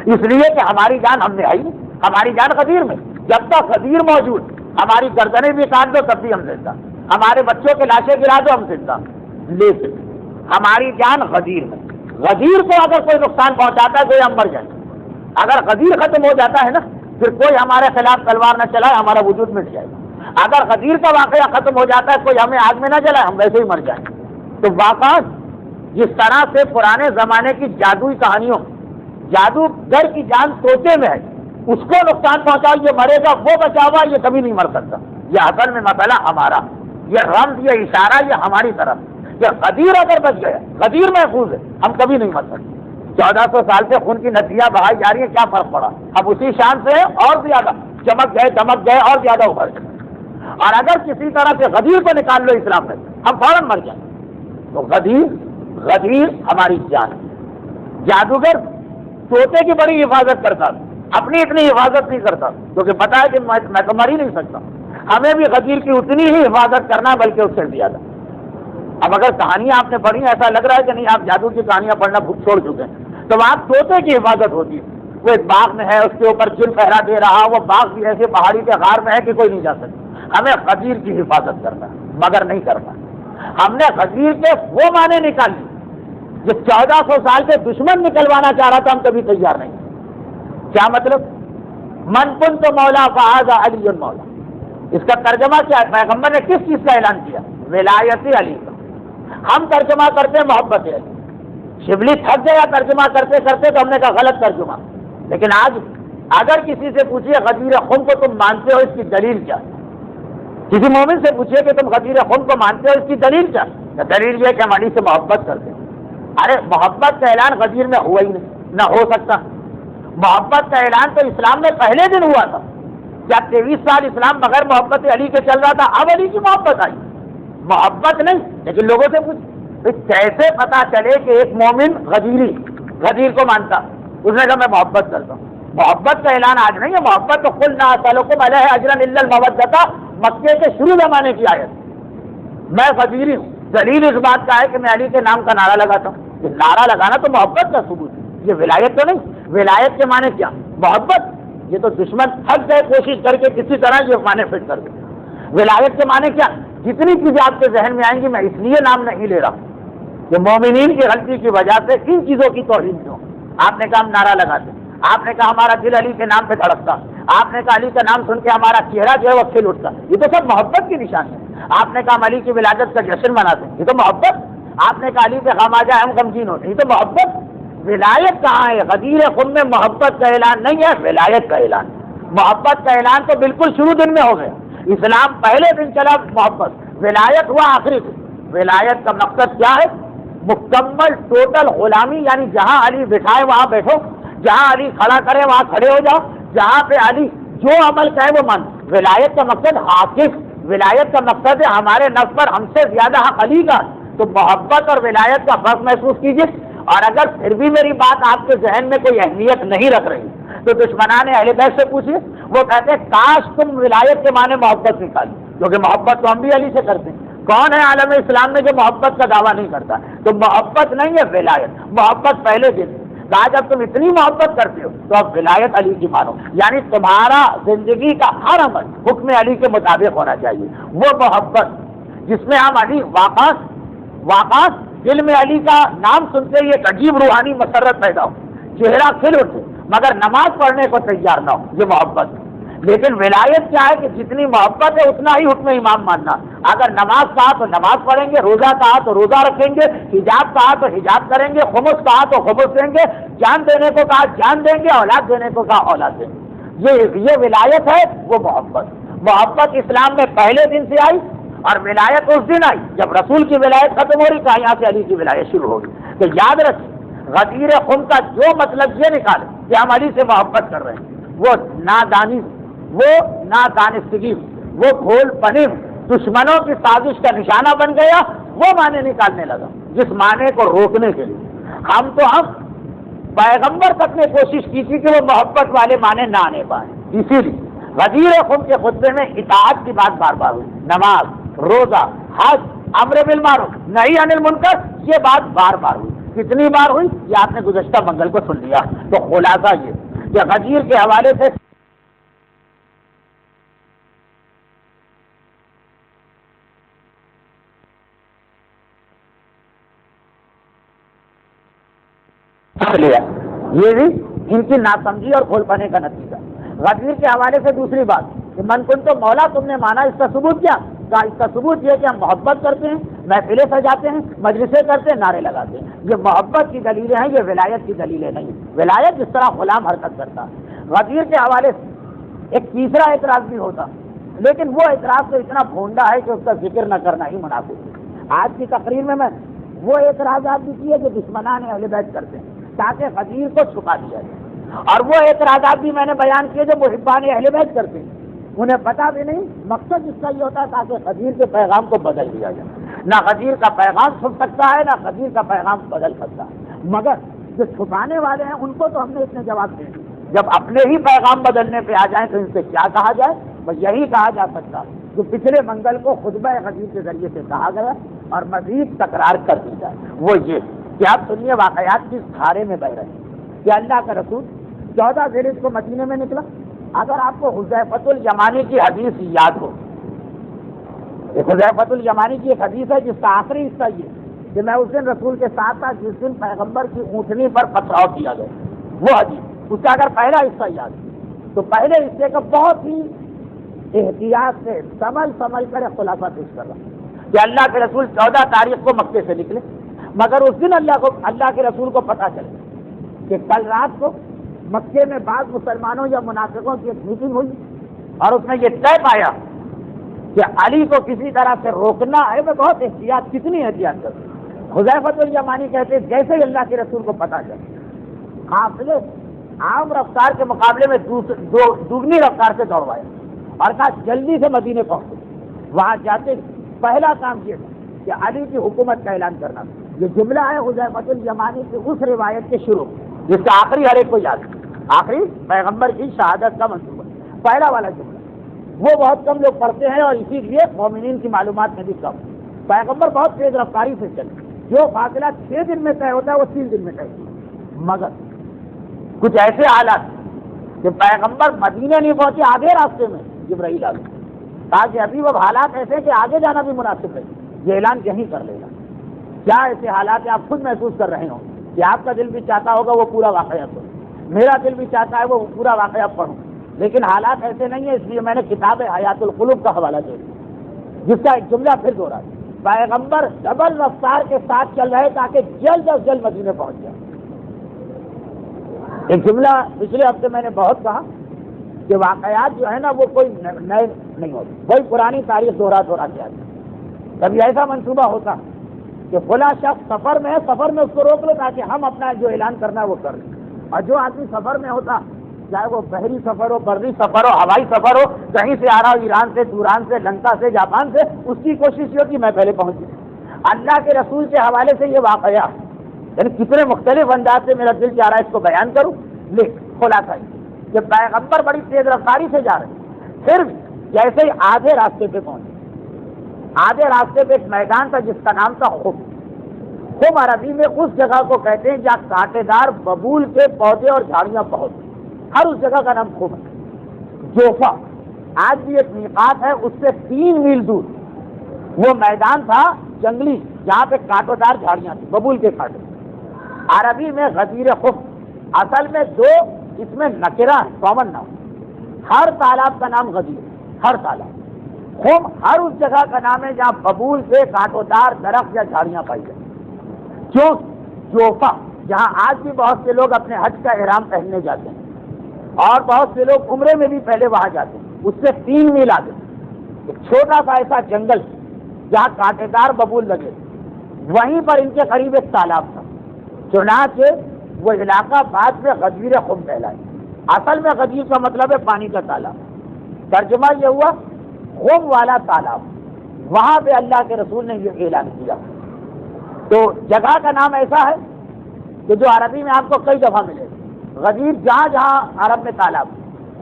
اس لیے کہ ہماری جان ہم نے آئی نہیں، ہماری جان غدیر میں۔ جب تک غدیر موجود، ہماری گردنیں بھی کاٹ دو تب بھی ہم زندہ، ہمارے بچوں کے لاشیں گرا دو ہم زندہ، لیکن ہماری جان غدیر میں۔ غدیر کو اگر کوئی نقصان پہنچاتا ہے تو ہم مر جائیں، اگر غدیر ختم ہو جاتا ہے نا پھر کوئی ہمارے خلاف تلوار نہ چلائے، ہمارا وجود مٹ جائے گا۔ اگر غدیر کا واقعہ ختم ہو جاتا ہے، کوئی ہمیں آگ میں نہ جلائے، ہم ویسے ہی مر جائیں۔ تو واقعہ جس طرح سے پرانے زمانے کی جادوئی کہانیوں، جادوگر کی جان طوطے میں ہے، اس کو نقصان پہنچاؤ یہ مرے گا، وہ بچا ہوا یہ کبھی نہیں مر سکتا، یہ اصل میں مسئلہ ہمارا، یہ رمز، یہ اشارہ، یہ ہماری طرف کہ غدیر اگر بچ گیا، غدیر محفوظ ہے، ہم کبھی نہیں مر سکتے۔ 1400 سال سے خون کی ندیاں بہائی جا رہی ہیں، کیا فرق پڑا؟ اب اسی شان سے اور زیادہ چمک گئے اور زیادہ ابھر گئے۔ اور اگر کسی طرح سے غدیر کو نکال لو اسلام میں، ہم فوراً مر جائیں۔ تو غدیر ہماری جان ہے۔ جادوگر طوطے کی بڑی حفاظت کرتا، اپنی اتنی حفاظت نہیں کرتا کیونکہ پتا ہے کہ میں تو مر ہی نہیں سکتا، ہمیں بھی غدیر کی اتنی ہی حفاظت کرنا بلکہ اس سے زیادہ۔ اب اگر کہانیاں آپ نے پڑھی، ایسا لگ رہا ہے کہ نہیں آپ جادو کی کہانیاں پڑھنا چھوڑ چکے ہیں، تو وہاں طوطے کی حفاظت ہوتی ہے، وہ ایک باغ میں ہے، اس کے اوپر جن پہرا دے رہا، وہ باغ بھی ایسے پہاڑی کے غار میں ہے کہ کوئی نہیں جا سکتا۔ ہمیں غدیر کی حفاظت کرنا مگر نہیں کرنا۔ ہم نے غدیر کے وہ معنی نکال لی جو 1400 سال سے دشمن نکلوانا چاہ رہا تھا، ہم کبھی تیار نہیں۔ کیا مطلب؟ من کنت مولا فہذا علی مولا، اس کا ترجمہ کیا ہے؟ پیغمبر نے کس چیز کا اعلان کیا؟ ولایت علی کا۔ ہم ترجمہ کرتے ہیں محبت علی، شبلی تھک گیا ترجمہ کرتے کرتے تو ہم نے کہا غلط ترجمہ۔ لیکن آج اگر کسی سے پوچھیے غدیر خم کو تم مانتے ہو، اس کی دلیل کیا؟ کسی مومن سے پوچھیے کہ تم غدیر خم کو مانتے ہو، اس کی دلیل کیا؟ دلیل یہ کہ ہم علی سے محبت کرتے ہیں۔ ارے محبت کا اعلان غدیر میں ہوا ہی نہیں، نہ ہو سکتا۔ محبت کا اعلان تو اسلام میں پہلے دن ہوا تھا۔ کیا 23 سال اسلام بغیر محبت علی کے چل رہا تھا؟ اب علی کی محبت آئی، محبت نہیں۔ لیکن لوگوں سے پوچھ کیسے پتا چلے کہ ایک مومن غدیر کو مانتا؟ اس نے کہا میں محبت کرتا ہوں۔ محبت کا اعلان آج نہیں ہے، محبت تو قل لا اسألکم علیہ اجرا الا المودۃ، مکے کے شروع زمانے کی آیت۔ میں غدیری ہوں، دلیل اس بات کا ہے کہ میں علی کے نام کا نعرہ لگاتا ہوں۔ یہ نعرہ لگانا تو محبت کا ثبوت ہے، یہ ولایت تو نہیں۔ ولایت کے معنی کیا؟ محبت۔ یہ تو دشمن تھک گئے کوشش کر کے کسی طرح یہ معنی فٹ کر دیں۔ ولایت کے معنی کیا؟ جتنی چیزیں آپ کے ذہن میں آئیں گی میں اس لیے نام نہیں لے رہا کہ مومنین کی غلطی کی وجہ سے ان چیزوں کی توہین ہو۔ آپ نے کہا ہم نعرہ لگاتے، آپ نے کہا ہمارا دل علی کے نام پہ دھڑکتا، آپ نے کہا علی کا نام سن کے ہمارا چہرہ جو ہے وہ کھل اٹھتا، یہ تو سب محبت کی نشانی ہے۔ آپ نے کہا ہم علی کی ولادت کا جشن مناتے ہیں، یہ تو محبت۔ آپ نے کہا علی پہ غم آ جائے ہم غمگین ہوتے ہیں، یہ تو محبت۔ ولایت کہاں ہے؟ غدیر خم میں محبت کا اعلان نہیں ہے، ولایت کا اعلان۔ محبت کا اعلان تو بالکل شروع دن میں ہو گیا، اسلام پہلے دن چلا محبت، ولایت ہوا آخری دن۔ ولایت کا مقصد کیا ہے؟ مکمل ٹوٹل غلامی، یعنی جہاں علی بٹھائے وہاں بیٹھو، جہاں علی کھڑا کرے وہاں کھڑے ہو جاؤ، جہاں پہ علی جو عمل کہے وہ مان۔ ولایت کا مقصد حاکم، ولایت کا مقصد ہے ہمارے نفس پر ہم سے زیادہ حق علی کا۔ تو محبت اور ولایت کا فرق محسوس کیجیے۔ اور اگر پھر بھی میری بات آپ کے ذہن میں کوئی اہمیت نہیں رکھ رہی تو دشمنان اہل بیت سے پوچھیے، وہ کہتے ہیں کاش تم ولایت کے معنی محبت نکالی، کیونکہ محبت تو ہم بھی علی سے کرتے ہیں۔ کون ہے عالم اسلام میں جو محبت کا دعویٰ نہیں کرتا؟ تو محبت نہیں ہے ولایت، محبت پہلے دن۔ کہا جب تم اتنی محبت کرتے ہو تو اب ولایت علی کی مانو، یعنی تمہارا زندگی کا ہر عمل حکم علی کے مطابق ہونا چاہیے۔ وہ محبت جس میں ہم علی واقع دل میں علی کا نام سنتے ہی ایک عجیب روحانی مسرت پیدا ہو، چہرہ کھل اٹھے، مگر نماز پڑھنے کو تیار نہ ہو، یہ محبت۔ لیکن ولایت کیا ہے کہ جتنی محبت ہے اتنا ہی حکم امام ماننا۔ اگر نماز کہا تو نماز پڑھیں گے، روزہ کہا تو روزہ رکھیں گے، حجاب کہا تو حجاب کریں گے، خمس کہا تو خمس دیں گے، جان دینے کو کہا جان دیں گے، اولاد دینے کو کہا اولاد دیں گے۔ یہ ولایت ہے، وہ محبت۔ محبت اسلام میں پہلے دن سے آئی اور ولایت اس دن آئی جب رسول کی ولایت ختم ہو رہی تھی، یہاں سے علی کی ولایت شروع ہو گئی۔ تو یاد رکھیں، غدیر خم کا جو مطلب یہ نکالے کہ ہم علی سے محبت کر رہے ہیں، وہ نادانی، وہ نادانستگی، وہ بھول پنم، دشمنوں کی سازش کا نشانہ بن گیا، وہ معنی نکالنے لگا جس معنی کو روکنے کے لیے ہم پیغمبر تک نے کوشش کی تھی کہ وہ محبت والے معنی نہ آنے پائے۔ اسی لیے غدیر خم کے خطبے میں اطاعت کی بات بار بار ہوئی، نماز، روزہ، حج، امر بالمعروف، نہی عن المنکر، یہ بات بار بار ہوئی۔ کتنی بار ہوئی یہ آپ نے گزشتہ منگل کو سن لیا۔ تو خلاصہ یہ کہ غدیر کے حوالے سے لیا، یہ بھی ان کی ناسمجھی اور کھول پانے کا نتیجہ۔ غدیر کے حوالے سے دوسری بات کہ من کن تو مولا تم نے مانا، اس کا ثبوت کیا؟ کہا اس کا ثبوت یہ کہ ہم محبت کرتے ہیں، محفلیں سجاتے ہیں، مجلسیں کرتے ہیں، نعرے لگاتے ہیں۔ یہ محبت کی دلیلیں ہیں، یہ ولایت کی دلیلیں نہیں۔ ولایت جس طرح غلام حرکت کرتا ہے۔ غدیر کے حوالے سے ایک تیسرا اعتراض بھی ہوتا، لیکن وہ اعتراض تو اتنا بھونڈا ہے کہ اس کا ذکر نہ کرنا ہی مناسب ہے۔ آج کی تقریر میں وہ اعتراضات بھی کیے جو دشمنان اہل بیت کرتے ہیں تاکہ غدیر کو چھپا دیا جائے، اور وہ اعتراضات بھی میں نے بیان کیے جو محبان اہل بیت کرتے ہیں، انہیں پتہ بھی نہیں مقصد اس کا یہ ہوتا ہے تاکہ غدیر کے پیغام کو بدل دیا جائے۔ نہ غدیر کا پیغام چھپ سکتا ہے، نہ غدیر کا پیغام بدل سکتا ہے، مگر جو چھپانے والے ہیں ان کو تو ہم نے اتنے جواب دے دیے۔ جب اپنے ہی پیغام بدلنے پہ آ جائیں تو ان سے کیا کہا جائے؟ بس یہی کہا جا سکتا جو پچھلے منگل کو خطبہ غدیر کے ذریعے سے کہا گیا اور مزید تکرار کر دی جائے، وہ یہ کہ آپ سنیے واقعات کس دھارے میں بہ رہے ہیں کہ اللہ کا رسول 14 ذیلحج کو مدینے میں نکلا۔ اگر آپ کو حذیفۃ الیمانی کی حدیث یاد ہو، حذیفۃ الیمانی کی ایک حدیث ہے جس کا آخری حصہ یہ کہ میں اس دن رسول کے ساتھ تھا جس دن پیغمبر کی اونٹنی پر پتھراؤ کیا گیا، وہ حدیث، اس کا اگر پہلا حصہ یاد ہے تو پہلے حصے کا بہت ہی احتیاط سے سمجھ کر خلاصہ پیش کر رہا ہوں کہ اللہ کے رسول 14 تاریخ کو مکے سے نکلے، مگر اس دن اللہ کے رسول کو پتہ چلے کہ کل رات کو مکے میں بعض مسلمانوں یا منافقوں کی ایک میٹنگ ہوئی اور اس نے یہ طے پایا کہ علی کو کسی طرح سے روکنا ہے۔ میں بہت احتیاط، کتنی احتیاط کروں۔ حذیفۃ الیمانی کہتے ہیں جیسے ہی اللہ کے رسول کو پتہ چلا، قافلے عام رفتار کے مقابلے میں دوگنی رفتار سے دوڑوایا اور کہا جلدی سے مدینے پہنچو۔ وہاں جاتے پہلا کام یہ تھا کہ علی کی حکومت کا اعلان کرنا۔ یہ جملہ ہے حذیفۃ الیمانی کی اس روایت کے شروع جس کا آخری ہر ایک کو یاد ہے، آخری پیغمبر کی شہادت کا منصوبہ، پہلا والا جملہ وہ بہت کم لوگ پڑھتے ہیں اور اسی لیے مومنین کی معلومات میں بھی کم۔ پیغمبر بہت تیز رفتاری سے چلے، جو فاصلہ 6 دن میں طے ہوتا ہے وہ 3 دن میں طے ہوتا ہے، مگر کچھ ایسے حالات کہ پیغمبر مدینے نہیں پہنچے، آگے راستے میں جبرائیل آ گئے، تاکہ ابھی وہ حالات ایسے کہ آگے جانا بھی مناسب ہے، یہ اعلان یہیں کر لے گا۔ کیا ایسے حالات آپ خود محسوس کر رہے ہوں کہ آپ کا دل بھی چاہتا ہوگا وہ پورا واقعہ سنوں، میرا دل بھی چاہتا ہے وہ پورا واقعہ پڑھوں، لیکن حالات ایسے نہیں ہیں، اس لیے میں نے کتاب حیات القلوب کا حوالہ دے دیا جس کا ایک جملہ پھر دوہرا دیا۔ پیغمبر ڈبل رفتار کے ساتھ چل رہے تاکہ جلد از جلد مدینے پہنچ جائے۔ ایک جملہ پچھلے ہفتے میں نے بہت کہا کہ واقعات جو ہے نا وہ کوئی نئے نہیں ہوتے، وہی پرانی تاریخ دوہرا کے آتی۔ کبھی ایسا منصوبہ ہوتا کہ فلاں شخص سفر میں ہے، سفر میں اس کو روک لو تاکہ ہم اپنا جو اعلان کرنا ہے وہ کر لیں، اور جو آدمی سفر میں ہوتا چاہے وہ بحری سفر ہو، بری سفر ہو، ہوائی سفر ہو، کہیں سے آ رہا ہو، ایران سے، توران سے، لنکا سے، جاپان سے، اس کی کوشش یہ ہو کہ میں پہلے پہنچ جاؤں۔ اللہ کے رسول کے حوالے سے یہ واقعہ یعنی کتنے مختلف انداز سے میرا دل چاہ رہا ہے اس کو بیان کروں، لیکن خلاصہ کہ پیغمبر بڑی تیز رفتاری سے جا رہے ہیں، پھر جیسے ہی آدھے راستے پہ پہنچے، آدھے راستے پہ ایک میدان تھا جس کا نام تھا خم عربی میں اس جگہ کو کہتے ہیں جہاں کانٹے دار ببول کے پودے اور جھاڑیاں بہت، ہر اس جگہ کا نام خم ہے۔ جوفا آج بھی ایک میقات ہے، اس سے 3 میل دور وہ میدان تھا جنگلی جہاں پہ کانٹوں دار جھاڑیاں تھیں، ببول کے کانٹے۔ عربی میں غدیر خم، اصل میں 2 اس میں نکرہ ہے، کامن نام۔ ہر تالاب کا نام غدیر، ہر تالاب۔ خم ہر اس جگہ کا نام ہے جہاں ببول سے کانٹوں دار درخت یا جھاڑیاں پائی جائیں۔ کیوں؟ جوفا جہاں آج بھی بہت سے لوگ اپنے حج کا احرام پہننے جاتے ہیں اور بہت سے لوگ عمرے میں بھی پہلے وہاں جاتے ہیں، اس سے 3 میل آگے ایک چھوٹا سا ایسا جنگل جہاں کانٹے دار ببول لگے، وہیں پر ان کے قریب ایک تالاب تھا۔ چنانچہ وہ علاقہ بعد میں غدیر خم کہلائے۔ اصل میں غدیر کا مطلب ہے پانی کا تالاب، ترجمہ یہ ہوا خم والا تالاب۔ وہاں پہ اللہ کے رسول نے یہ اعلان کیا۔ تو جگہ کا نام ایسا ہے کہ جو عربی میں آپ کو کئی دفعہ ملے گا۔ غدیر جہاں جہاں عرب میں تالاب،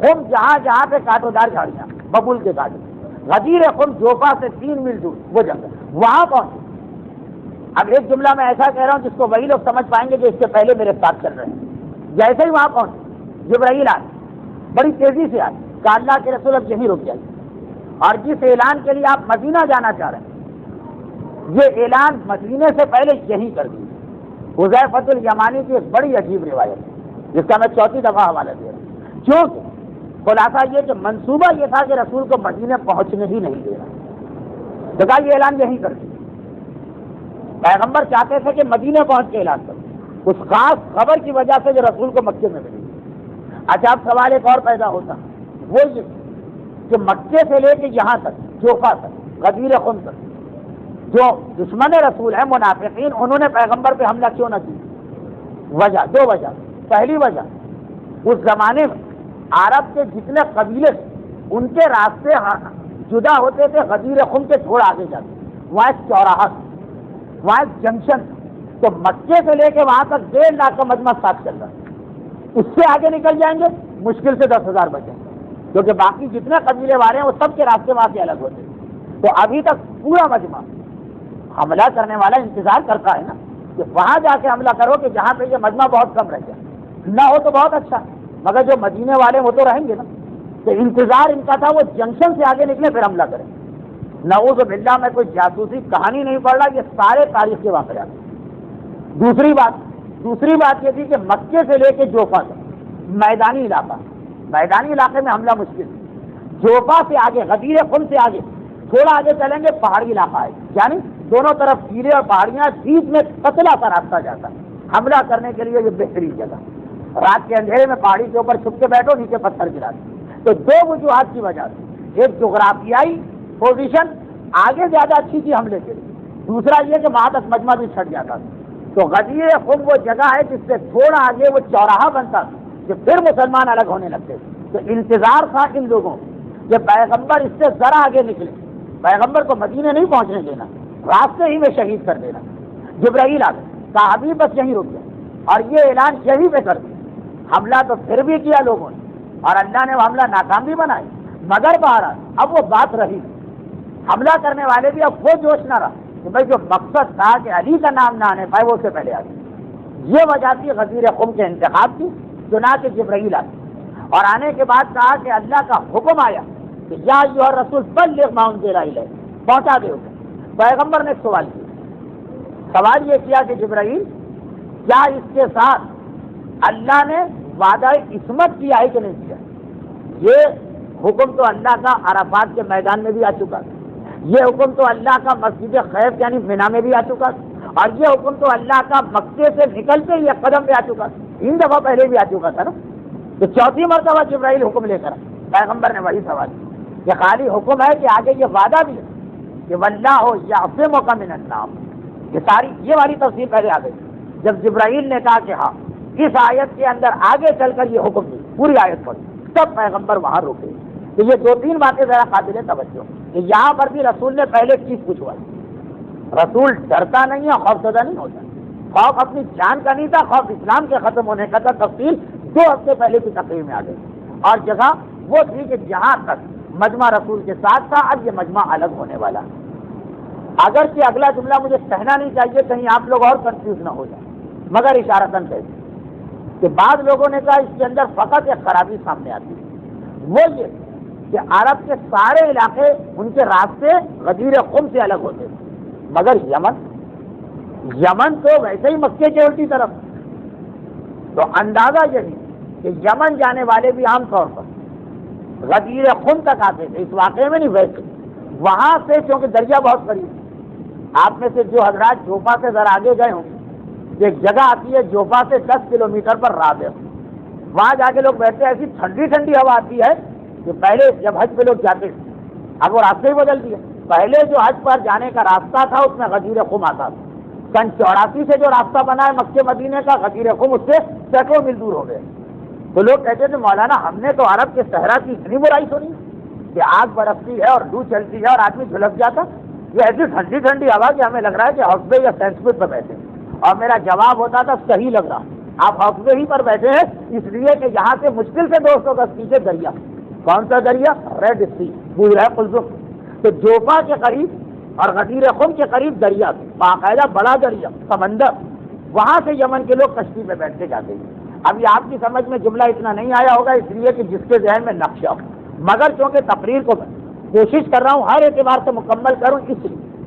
خم جہاں جہاں پہ کانٹوں دار جھاڑیاں ببول کے کانٹے، غدیر خم جوفا سے 3 میل دور وہ جنگل، وہاں پہنچے۔ اب ایک جملہ میں ایسا کہہ رہا ہوں جس کو وہی لوگ سمجھ پائیں گے جو اس سے پہلے میرے ساتھ چل رہے ہیں۔ جیسے ہی وہاں پہنچے جبرائیل آئے، بڑی تیزی سے آئے کہ اللہ کے رسول اب یہیں رک جائیے، اور جس اعلان کے لیے آپ مدینہ جانا چاہ رہے ہیں یہ اعلان مدینے سے پہلے یہیں کر دیجیے۔ حذیفۃ الیمانی کی ایک بڑی عجیب روایت ہے جس کا میں 4تھی دفعہ حوالہ دے رہا ہوں، کیونکہ خلاصہ یہ کہ منصوبہ یہ تھا کہ رسول کو مدینے پہنچنے ہی نہیں دے رہا، تو کہا یہ اعلان یہیں کر دیجیے۔ پیغمبر چاہتے تھے کہ مدینے پہنچ کے اعلان کرو، اس خاص خبر کی وجہ سے جو رسول کو مکے میں ملی۔ اچھا اب سوال ایک اور پیدا ہوتا، وہ یہ کہ مکے سے لے کے یہاں تک جوفا تک غدیر خم تک جو دشمن رسول ہیں منافقین، انہوں نے پیغمبر پہ حملہ کیوں نہ کیا؟ دو وجہ۔ پہلی وجہ، اس زمانے میں عرب کے جتنے قبیلے تھے ان کے راستے جدا ہوتے تھے غدیر خم کے تھوڑا آگے جاتے، وہاں ایک چوراہا، وہاں ایک جنکشن، تو مکے سے لے کے وہاں تک 1.5 لاکھ کا مجمع ساتھ چل رہا ہے۔ اس سے آگے نکل جائیں گے مشکل سے 10,000 بچیں گے، کیونکہ باقی جتنے قبیلے والے ہیں وہ سب کے راستے وہاں سے الگ ہوتے ہیں۔ تو ابھی تک پورا مجمع، حملہ کرنے والا انتظار کرتا ہے نا کہ وہاں جا کے حملہ کرو کہ جہاں پہ یہ مجمع بہت کم رہ جائے، نہ ہو تو بہت اچھا، مگر جو مدینے والے وہ تو رہیں گے نا۔ تو انتظار ان کا تھا وہ جنکشن سے آگے نکلے پھر حملہ کریں۔ نعوذ باللہ میں کوئی جاسوسی کہانی نہیں پڑھ رہا، یہ سارے تاریخ کے واقعات۔ دوسری بات یہ تھی کہ مکے سے لے کے جوفا تک میدانی علاقے میں حملہ مشکل، جوفا سے آگے غدیر خم سے آگے تھوڑا آگے چلیں گے پہاڑی علاقہ ہے، یعنی دونوں طرف ٹیلے اور پہاڑیاں، بیچ میں پتلا سا راستہ جاتا ہے، حملہ کرنے کے لیے یہ بہترین جگہ۔ رات کے اندھیرے میں پہاڑی کے اوپر چھپ کے بیٹھو، نیچے پتھر گرا دیں۔ تو 2 وجوہات کی وجہ سے، ایک جغرافیائی پوزیشن آگے زیادہ اچھی تھی حملے کے لیے، دوسرا یہ کہ وہاں تک مجمع بھی چھٹ جاتا تھا۔ تو غدیر خم وہ جگہ ہے جس سے تھوڑا آگے وہ چوراہا بنتا تھا کہ پھر مسلمان الگ ہونے لگتے تھے۔ تو انتظار تھا ان لوگوں کہ پیغمبر اس سے ذرا آگے نکلے، پیغمبر کو مدینے نہیں پہنچنے دینا، راستے ہی میں شہید کر دینا۔ جبرائیل آ گئے، کہا ابھی بس یہیں رک جائے، اور یہ اعلان یہیں پہ کر دیا۔ حملہ تو پھر بھی کیا لوگوں نے، اور اللہ نے وہ حملہ ناکام بھی بنایا، مگر بہرحال اب وہ بات رہی، حملہ کرنے والے بھی اب وہ جوش نہ رہا کہ بھائی جو مقصد تھا کہ علی کا نام نہ آنے پائے وہ اس سے پہلے آ گئی۔ یہ وجہ تھی غدیر خم کے انتخاب کی۔ چنانچہ جبرائیل آئے اور آنے کے بعد کہا کہ اللہ کا حکم آیا کہ یا ایھا الرسول بلغ ما انزل الیک، پہنچا دے اسے۔ پیغمبر نے ایک سوال کیا، سوال یہ کیا کہ جبرائیل کیا اس کے ساتھ اللہ نے وعدہ عصمت کیا ہے کہ نہیں کیا؟ یہ حکم تو اللہ کا عرفات کے میدان میں بھی آ چکا تھا، یہ حکم تو اللہ کا مسجد خیف یعنی مینا میں بھی آ چکا تھا، اور یہ حکم تو اللہ کا مکے سے نکلتے ہی ایک قدم پہ آ چکا تھا، 3 دفعہ پہلے بھی آ چکا تھا نا۔ تو 4تھی مرتبہ جبرائیل حکم لے کر پیغمبر نے وہی سوال کیا کہ خالی حکم ہے کہ آگے یہ وعدہ بھی ہے کہ واللہ یعصمک من الناس، یہ والی تفسیر پہلے آ گئی جب جبرائیل نے کہا کہ ہاں اس آیت کے اندر آگے چل کر یہ حکم دی، پوری آیت پڑھی، تب پیغمبر وہاں رکے۔ تو یہ 2-3 باتیں ذرا قابل توجہ کہ یہاں پر بھی رسول نے پہلے چیز پوچھوائی۔ رسول ڈرتا نہیں ہے، خوف زدہ نہیں ہوتا، خوف اپنی جان کا نہیں تھا، خوف اسلام کے ختم ہونے کا تھا۔ تفصیل 2 ہفتے پہلے کی تقریر میں آ گئی، اور جگہ وہ تھی کہ جہاں تک مجمع رسول کے ساتھ تھا اب یہ مجمع الگ ہونے والا۔ اگرچہ اگلا جملہ مجھے کہنا نہیں چاہیے کہیں آپ لوگ اور کنفیوز نہ ہو جائیں، مگر اشارتاً کہتے کہ بعض لوگوں نے کہا اس کے اندر فقط ایک خرابی سامنے آتی ہے، وہ یہ کہ عرب کے سارے علاقے ان کے راستے غدیر خم سے الگ ہوتے تھے، مگر یمن تو ویسے ہی مکے کے الٹی طرف، تو اندازہ یہی کہ یمن جانے والے بھی عام طور پر غدیر خم تک آتے تھے، اس واقعے میں نہیں ویسے وہاں سے، کیونکہ دریا بہت قریب۔ آپ میں سے جو حضرات جوفا سے ذرا آگے گئے ہوں، ایک جگہ آتی ہے جوفا سے 10 کلومیٹر پر رابغ، وہاں جا کے لوگ بیٹھتے ہیں، ایسی ٹھنڈی ٹھنڈی ہوا آتی ہے کہ پہلے جب حج پہ لوگ جاتے تھے اب وہ راستہ ہی بدل دیا. پہلے جو حج پر جانے کا راستہ تھا اس میں غدیر خم آتا تھا. سن 84 سے جو راستہ بنا ہے مکے مدینے کا غدیر خم اس سے سینکڑوں میل دور ہو گئے. تو لوگ کہتے تھے مولانا ہم نے تو عرب کے صحرا کی اتنی برائی سنی کہ آگ برستی ہے اور لو چلتی ہے اور آدمی جھلس جاتا. یہ ایسی ٹھنڈی ٹھنڈی ہوا کہ ہمیں لگ رہا ہے کہ ہاؤس وے یا سینسپت پر بیٹھے. اور میرا جواب ہوتا تھا صحیح لگ رہا, آپ ہاؤس وے ہی پر بیٹھے ہیں اس لیے کہ یہاں سے مشکل سے 200 گز پیچھے دریا. کون سا دریا؟ ریڈ سی, بحیرہ قلزم. تو جوفا کے قریب اور غدیر خم کے قریب دریا, باقاعدہ بڑا دریا سمندر, وہاں سے یمن کے لوگ کشتی میں بیٹھ کے جاتے ہیں. ابھی آپ کی سمجھ میں جملہ اتنا نہیں آیا ہوگا اس لیے کہ جس کے ذہن میں نقشہ ہو, مگر چونکہ تقریر کو کوشش کر رہا ہوں ہر اعتبار سے مکمل کروں,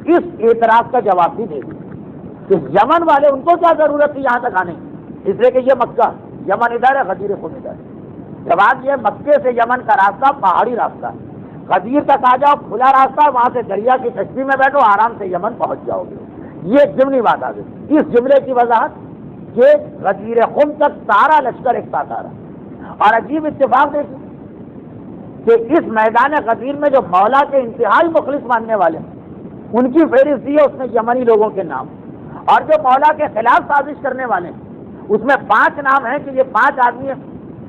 اس اعتراض کا جواب بھی دے دوں کہ یمن والے ان کو کیا ضرورت تھی یہاں تک آنے کی, اس لیے کہ یہ مکہ, یمن ادھر ہے, غدیر خم ادھر ہے. جواب یہ مکے سے یمن کا راستہ پہاڑی راستہ ہے, غدیر تک آ جاؤ کھلا راستہ, وہاں سے دریا کی کشتی میں بیٹھو آرام سے یمن پہنچ جاؤ گے. یہ ایک ضمنی بات آ گئی. اس جملے کی وضاحت کہ غدیر خم تک سارا لشکر ایک ساتھ آ رہا. اور عجیب اتفاق دیکھیں کہ اس میدان غدیر میں جو مولا کے انتہائی مخلص ماننے والے ان کی فہرست دی ہے, اس میں یمنی لوگوں کے نام, اور جو مولا کے خلاف سازش کرنے والے ہیں اس میں 5 نام ہیں کہ یہ 5 آدمی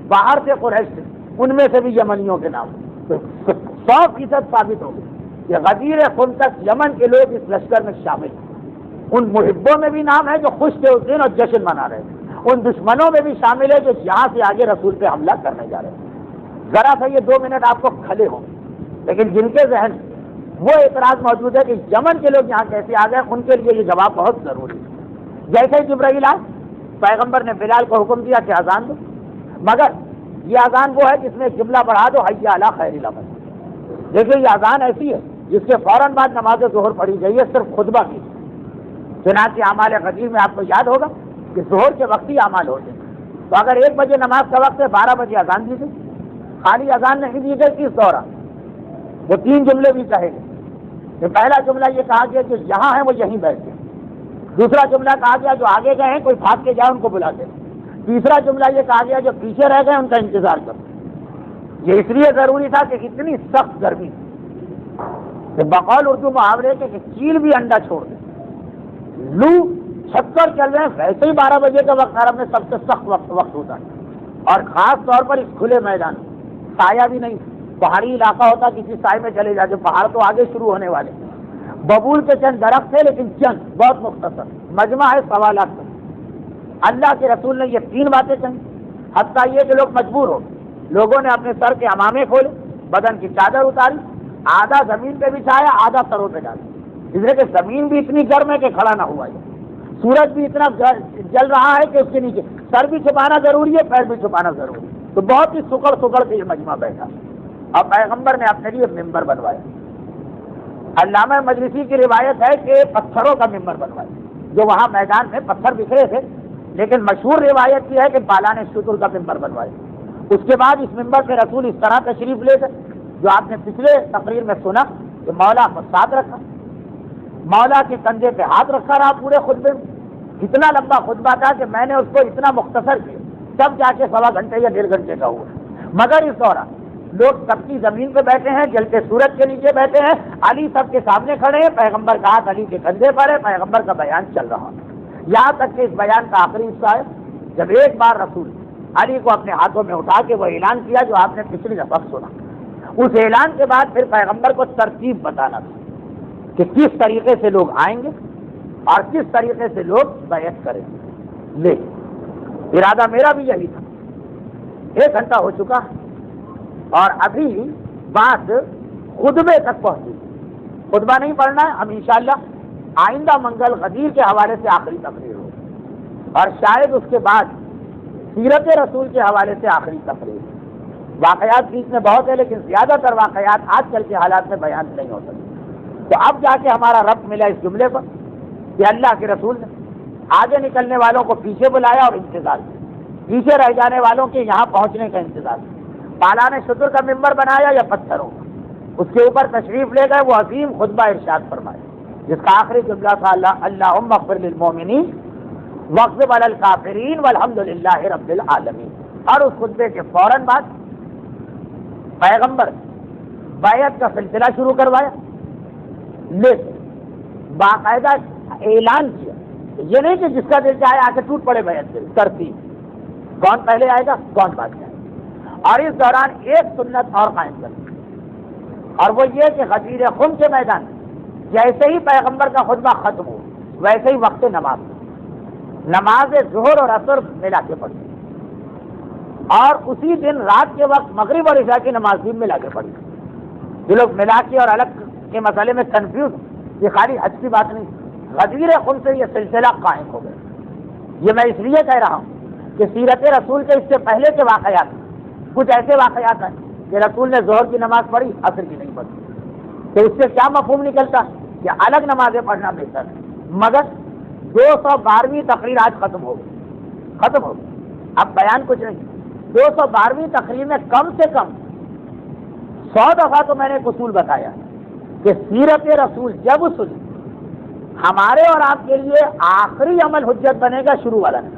باہر سے قریش تھے, ان میں سے بھی یمنیوں کے نام. 100% ثابت ہو گئے کہ غدیر خم تک یمن کے لوگ اس لشکر میں شامل ہیں. ان محبوں میں بھی نام ہے جو خوش تھے اس دن اور جشن منا رہے تھے, ان دشمنوں میں بھی شامل ہے جو یہاں سے آگے رسول پہ حملہ کرنے جا رہے تھے. ذرا سا یہ 2 منٹ آپ کو کھلے ہوں, لیکن جن کے ذہن وہ اعتراض موجود ہے کہ یمن کے لوگ یہاں کیسے آ گئے, ان کے لیے یہ جواب بہت ضروری ہے. جیسے جبرائیل آئے, پیغمبر نے بلال کو حکم دیا کہ اذان دو, مگر یہ اذان وہ ہے جس میں جملہ بڑھا دو حی علی خیر العمل. دیکھیے یہ اذان ایسی ہے جس کے فوراً بعد نماز ظہر پڑھی جائیے, صرف خطبہ کی. چنانچہ اعمال غدیر میں آپ کو یاد ہوگا کہ ظہر کے وقت ہی اعمال ہوتے ہیں. تو اگر 1 بجے نماز کا وقت ہے 12 بجے اذان دی گئی, خالی اذان نہیں دی گئی کس دوران, وہ 3 جملے بھی کہے گئے. کہ پہلا جملہ یہ کہا گیا کہ جہاں ہیں وہ یہیں بیٹھ گئے, دوسرا جملہ کہا گیا جو آگے گئے ہیں کوئی بھاگ کے جائے ان کو بلاتے, تیسرا جملہ یہ کہا گیا جو پیچھے رہ گئے ان کا انتظار کرو. یہ اس لیے ضروری تھا کہ اتنی سخت گرمی کہ بقول اردو محاورے کے کہ چیل بھی انڈا چھوڑ دے, لو چھکر چل رہے ہیں. ویسے ہی 12 بجے کا وقت عرب میں سب سے سخت وقت ہوتا ہے, اور خاص طور پر اس کھلے میدان, سایہ بھی نہیں. پہاڑی علاقہ ہوتا کسی سائے میں چلے جاتے, پہاڑ تو آگے شروع ہونے والے. ببول کے چند درخت تھے لیکن چند بہت مختصر, مجمع ہے 1.25 لاکھ. اللہ کے رسول نے یہ 3 باتیں کہیں, حتیٰ یہ کہ لوگ مجبور ہو, لوگوں نے اپنے سر کے امامے کھولے, بدن کی چادر اتاری, آدھا زمین پہ بچھایا آدھا سروں پہ ڈالا, اس لیے کہ زمین بھی اتنی گرم ہے کہ کھڑا نہ ہوا. سورج بھی اتنا جل رہا ہے کہ اس کے نیچے سر بھی چھپانا ضروری ہے, پیر بھی چھپانا ضروری ہے. تو بہت ہی سکڑ کے یہ مجمع بیٹھا, اور پیغمبر نے اپنے لیے ممبر بنوایا. علامہ مجلسی کی روایت ہے کہ پتھروں کا ممبر بنوایا, جو وہاں میدان میں پتھر بکھرے تھے, لیکن مشہور روایت یہ ہے کہ بالان شتر کا ممبر بنوایا. اس کے بعد اس ممبر پہ رسول اس طرح تشریف لے گئے جو آپ نے پچھلے تقریر میں سنا کہ مولا کو ساتھ رکھا, مولا کے کندھے پہ ہاتھ رکھا رہا پورے خطبے میں. اتنا لمبا خطبہ تھا کہ میں نے اس کو اتنا مختصر کیا, تب جا کے 1.25 گھنٹے یا 1.5 گھنٹے کا ہوا. مگر اس دوران لوگ سب کی زمین پہ بیٹھے ہیں, جلتے سورج کے نیچے بیٹھے ہیں, علی سب کے سامنے کھڑے ہیں, پیغمبر کا ہاتھ علی کے کندھے پر ہے, پیغمبر کا بیان چل رہا ہے. یہاں تک کہ اس بیان کا آخری حصہ ہے جب ایک بار رسول علی کو اپنے ہاتھوں میں اٹھا کے وہ اعلان کیا جو آپ نے پچھلی دفعہ سنا. اس اعلان کے بعد پھر پیغمبر کو ترتیب بتانا تھا کہ کس طریقے سے لوگ آئیں گے اور کس طریقے سے لوگ بیعت کریں گے. لیکن ارادہ میرا بھی یہی تھا. 1 گھنٹہ ہو چکا اور ابھی بات خطبے تک پہنچی. خطبہ نہیں پڑھنا ہے, ہم انشاءاللہ آئندہ منگل غدیر کے حوالے سے آخری تقریر ہو, اور شاید اس کے بعد سیرت رسول کے حوالے سے آخری تقریر. واقعات بیچ میں بہت ہے لیکن زیادہ تر واقعات آج کل کے حالات میں بیان نہیں ہو سکتے. تو اب جا کے ہمارا ربط ملا اس جملے پر کہ اللہ کے رسول نے آگے نکلنے والوں کو پیچھے بلایا اور انتظار کیا, پیچھے رہ جانے والوں کے یہاں پہنچنے کا انتظار کیا. پالان شتر کا ممبر بنایا یا پتھروں کا, اس کے اوپر تشریف لے گئے, وہ عظیم خطبہ ارشاد فرمایا جس کا آخری جملہ تھا اللہم اغفر للمؤمنین واغضب علی الکافرین والحمد للہ رب العالمین. اور اس خطبے کے فوراً بعد پیغمبر بیعت کا سلسلہ شروع کروایا، لیکن باقاعدہ اعلان کیا، یہ نہیں کہ جس کا دل چاہے آ کے ٹوٹ پڑے بیعت سے، ترتیب کون پہلے آئے گا کون بعد میں آئے گا۔ اور اس دوران ایک سنت اور قائم کر دی، اور وہ یہ کہ غدیر خم کے میدان جیسے ہی پیغمبر کا خطبہ ختم ہو ویسے ہی وقت نماز ظہر اور عصر ملا کے پڑھی، اور اسی دن رات کے وقت مغرب اور عشاء کی نماز بھی ملا کے پڑھی۔ جو لوگ ملا کے اور الگ کے مسئلے میں کنفیوز، یہ خالی حج کی بات نہیں، غدیر خم سے یہ سلسلہ قائم ہو گیا۔ یہ میں اس لیے کہہ رہا ہوں کہ سیرت رسول کے اس سے پہلے کے واقعات، کچھ ایسے واقعات ہیں کہ رسول نے ظہر کی نماز پڑھی عصر کی نہیں پڑھی، تو اس سے کیا مفہوم نکلتا کہ الگ نمازیں پڑھنا بہتر ہے۔ مگر 212ویں تقریر آج ختم ہو گئی، اب بیان کچھ نہیں۔ 212ویں تقریر میں کم سے کم 100 دفعہ تو میں نے ایک اصول بتایا کہ سیرت رسول جب سنی ہمارے اور آپ کے لیے آخری عمل حجت بنے گا، شروع والا نہیں۔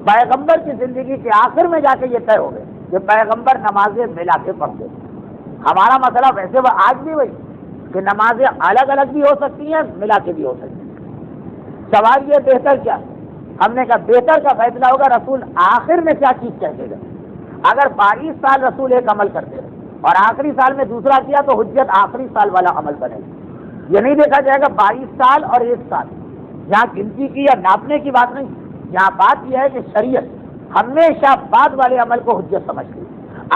پیغمبر کی زندگی کے آخر میں جا کے یہ طے ہو گئے کہ پیغمبر نمازیں ملا کے پڑھتے۔ ہمارا مسئلہ ویسے وہ آج بھی وہی کہ نمازیں الگ الگ بھی ہو سکتی ہیں، ملا کے بھی ہو سکتی ہیں۔ سوال یہ بہتر کیا، ہم نے کہا بہتر کا فیصلہ ہوگا رسول آخر میں کیا چیز کہتے گا۔ اگر 22 سال رسول ایک عمل کرتے رہے اور آخری سال میں دوسرا کیا تو حجت آخری سال والا عمل بنے گا۔ یہ نہیں دیکھا جائے گا 22 سال اور 1 سال، یہاں گنتی کی یا ناپنے کی بات نہیں، یہاں بات یہ ہے کہ شریعت ہمیشہ بعد والے عمل کو حجت سمجھتی ہے۔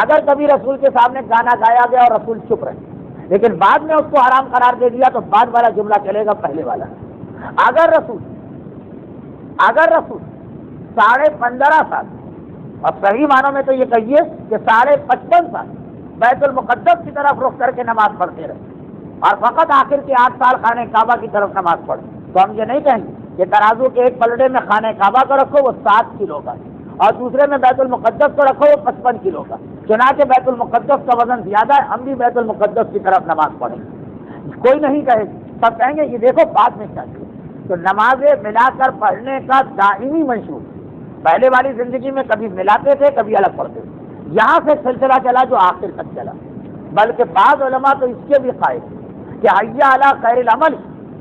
اگر کبھی رسول کے سامنے گانا گایا گیا اور رسول چپ رہے لیکن بعد میں اس کو حرام قرار دے دیا تو بعد والا جملہ چلے گا پہلے والا۔ اگر رسول 15.5 سال، اور صحیح معنوں میں تو یہ کہیے کہ 55.5 سال بیت المقدس کی طرف رخ کر کے نماز پڑھتے رہے اور فقط آخر کے 8 سال خانہ کعبہ کی طرف نماز پڑھے، تو ہم یہ نہیں کہیں گے کہ ترازو کے ایک پلڑے میں خانہ کعبہ کو رکھو وہ 7 کلو کا اور دوسرے میں بیت المقدس کو رکھو وہ 55 کلو کا، چنانچہ بیت المقدس کا وزن زیادہ ہے، ہم بھی بیت المقدس کی طرف نماز پڑھیں گے۔ کوئی نہیں کہے، سب کہیں گے یہ دیکھو بعد میں چاہیے۔ تو نمازیں ملا کر پڑھنے کا دائمی منشور، پہلے والی زندگی میں کبھی ملاتے تھے کبھی الگ پڑھتے تھے، یہاں سے سلسلہ چلا جو آخر تک چلا۔ بلکہ بعض علماء تو اس کے بھی قائل کہ حی علی خیر العمل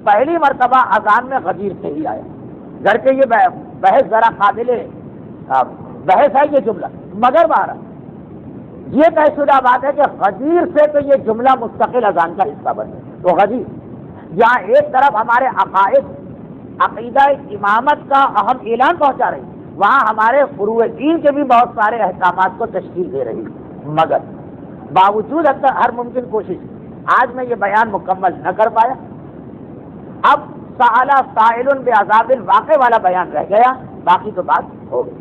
پہلی مرتبہ اذان میں غدیر سے ہی آیا، گھر کے یہ بحث ذرا قابل بحث ہے یہ جملہ، مگر بہرحال یہ طے شدہ بات ہے کہ غدیر سے تو یہ جملہ مستقل اذان کا حصہ بنے۔ تو غدیر جہاں ایک طرف ہمارے عقائد عقیدہ امامت کا اہم اعلان پہنچا رہی، وہاں ہمارے فروع دین کے بھی بہت سارے احکامات کو تشکیل دے رہی، مگر باوجود ہر ممکن کوشش آج میں یہ بیان مکمل نہ کر پایا۔ اب سأل سائل بعذاب واقع والا بیان رہ گیا، باقی تو بات ہو گئی۔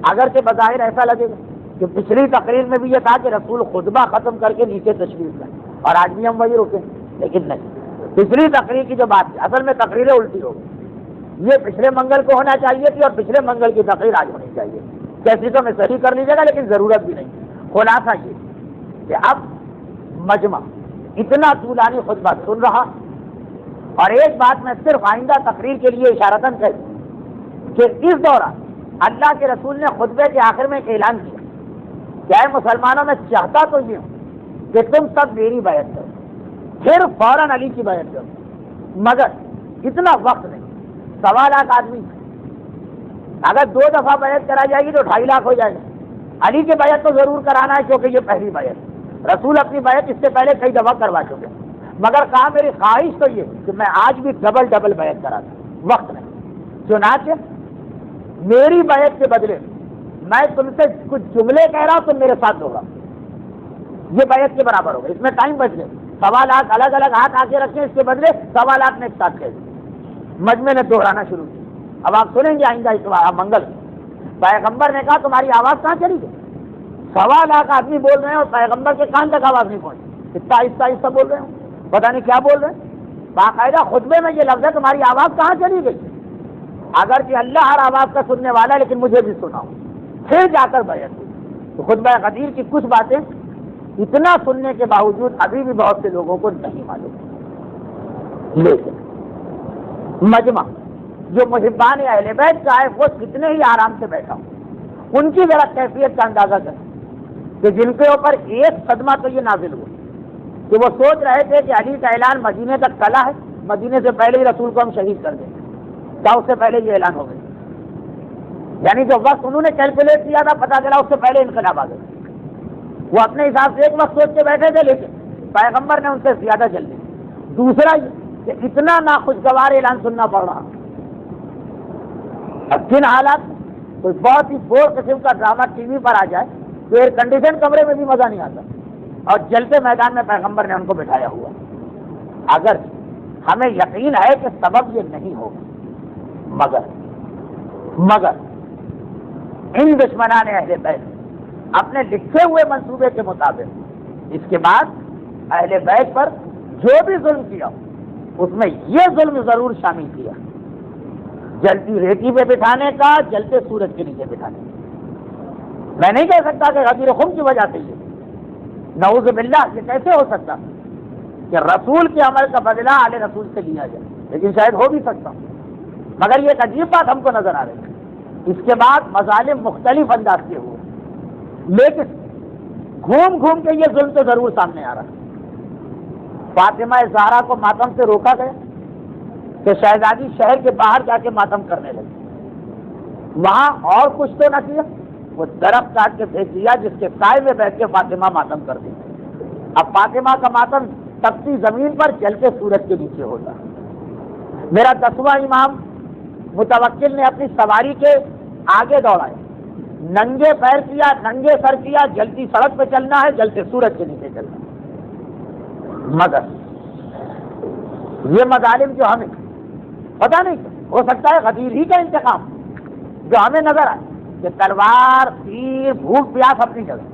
اگرچہ بظاہر ایسا لگے گا کہ پچھلی تقریر میں بھی یہ تھا کہ رسول خطبہ ختم کر کے نیچے تشریف لائے اور آج بھی ہم وہی رکے، لیکن نہیں، پچھلی تقریر کی جو بات تھی اصل میں تقریریں الٹی ہو گئی، یہ پچھلے منگل کو ہونا چاہیے تھی اور پچھلے منگل کی تقریر آج ہونی چاہیے، کیسٹوں میں صحیح کر لیجیے گا لیکن ضرورت بھی نہیں۔ خلاصہ یہ کہ اب مجمع اتنا طولانی خطبہ سن رہا، اور ایک بات میں صرف آئندہ تقریر کے لیے اشارتاً کہی کہ اس دوران اللہ کے رسول نے خطبے کے آخر میں ایک اعلان کیا کہ اے مسلمانوں میں چاہتا تو یہ ہوں کہ تم سب میری بیعت کرو، پھر فوراً علی کی بیعت کرو، مگر اتنا وقت نہیں، 1.25 لاکھ آدمی، اگر 2 دفعہ بیعت کرا جائے گی تو 2.5 لاکھ ہو جائے گا۔ علی کی بیعت تو ضرور کرانا ہے کیونکہ یہ پہلی بیعت، رسول اپنی بیعت اس سے پہلے کئی دفعہ کروا چکے، مگر کہا میری خواہش تو یہ کہ میں آج بھی ڈبل بیعت کرا دوں، وقت نہیں، چنانچہ میری بیعت کے بدلے میں تم سے کچھ جملے کہہ رہا ہوں، تم میرے ساتھ ہوگا، یہ بیعت کے برابر ہوگا، اس میں ٹائم بچ گئے، 1.25 لاکھ الگ الگ ہاتھ آ کے رکھیں، اس کے بدلے 1.25 لاکھ نے ایک ساتھ کہہ دیا۔ مجمع نے دہرانا شروع کیا، اب آپ سنیں گے آئندہ اتوار منگل پیغمبر نے کہا تمہاری آواز کہاں چلی گئی، 1.25 لاکھ آدمی بول رہے ہیں اور پیغمبر کے کان تک آواز نہیں پہنچی، اتنا آہستہ بول رہے ہوں، پتہ نہیں کیا بول رہے ہیں، باقاعدہ خطبے میں یہ لفظ ہے تمہاری آواز کہاں چلی گئی، اگر کہ اللہ ہر آواز کا سننے والا ہے لیکن مجھے بھی سناؤ، پھر جا کر بیعت ہوئی۔ تو خطبہ غدیر کی کچھ باتیں اتنا سننے کے باوجود ابھی بھی بہت سے لوگوں کو نہیں معلوم، لیکن مجمع جو محبان اہل بیت کا ہے وہ کتنے ہی آرام سے بیٹھا ہوں، ان کی ذرا کیفیت کا اندازہ کریں۔ کہ جن کے اوپر ایک صدمہ تو یہ نازل ہوا کہ وہ سوچ رہے تھے کہ علی کا اعلان مدینے تک چلا ہے، مدینے سے پہلے ہی رسول کو ہم شہید کر دیں، کیا اس سے پہلے یہ اعلان ہو گیا؟ یعنی جو وقت انہوں نے کیلکولیٹ کیا تھا پتہ چلا اس سے پہلے انقلاب آ گیا۔ وہ اپنے حساب سے ایک وقت سوچ کے بیٹھے تھے، لیکن پیغمبر نے ان سے زیادہ جلدی۔ دوسرا یہ کہ اتنا ناخوشگوار اعلان سننا پڑ رہا، اب جن حالات کوئی بہت ہی بور قسم کا ڈرامہ ٹی وی پر آ جائے تو ایئر کنڈیشن کمرے میں بھی مزہ نہیں آتا، اور جلتے میدان میں پیغمبر نے ان کو بٹھایا ہوا۔ اگر ہمیں یقین ہے کہ سبب یہ نہیں ہوگا، مگر ان دشمنان اہل بیت اپنے لکھے ہوئے منصوبے کے مطابق اس کے بعد اہل بیت پر جو بھی ظلم کیا اس میں یہ ظلم ضرور شامل کیا، جلتی ریتی پہ بٹھانے کا، جلتے سورج کے نیچے بٹھانے کا۔ میں نہیں کہہ سکتا کہ غدیر خم کی وجہ سے یہ، نعوذ باللہ، یہ کیسے ہو سکتا کہ رسول کے عمل کا بدلہ آل رسول سے لیا جائے، لیکن شاید ہو بھی سکتا، مگر یہ ایک عجیب بات ہم کو نظر آ رہی ہے۔ اس کے بعد مظالم مختلف انداز کے ہوئے، لیکن گھوم گھوم کے یہ ظلم تو ضرور سامنے آ رہا ہے۔ فاطمہ زہرا کو ماتم سے روکا گیا کہ شہزادی شہر کے باہر جا کے ماتم کرنے لگی، وہاں اور کچھ تو نہ کیا، وہ درخت کاٹ کے پھینک دیا جس کے سائے میں بیٹھ کے فاطمہ ماتم کر دی۔ اب فاطمہ کا ماتم تپتی زمین پر جلتے سورج کے نیچے ہوتا۔ میرا 10واں امام متوکل نے اپنی سواری کے آگے دوڑایا، ننگے پیر کیا، ننگے سر کیا، جلتی سڑک پہ چلنا ہے، جلتے سورج کے نیچے چلنا ہے۔ مگر یہ مظالم جو ہمیں پتہ نہیں، ہو سکتا ہے غدیر ہی کا انتقام جو ہمیں نظر آئے کہ تلوار، تیر، بھوک پیاس اپنی جگہ،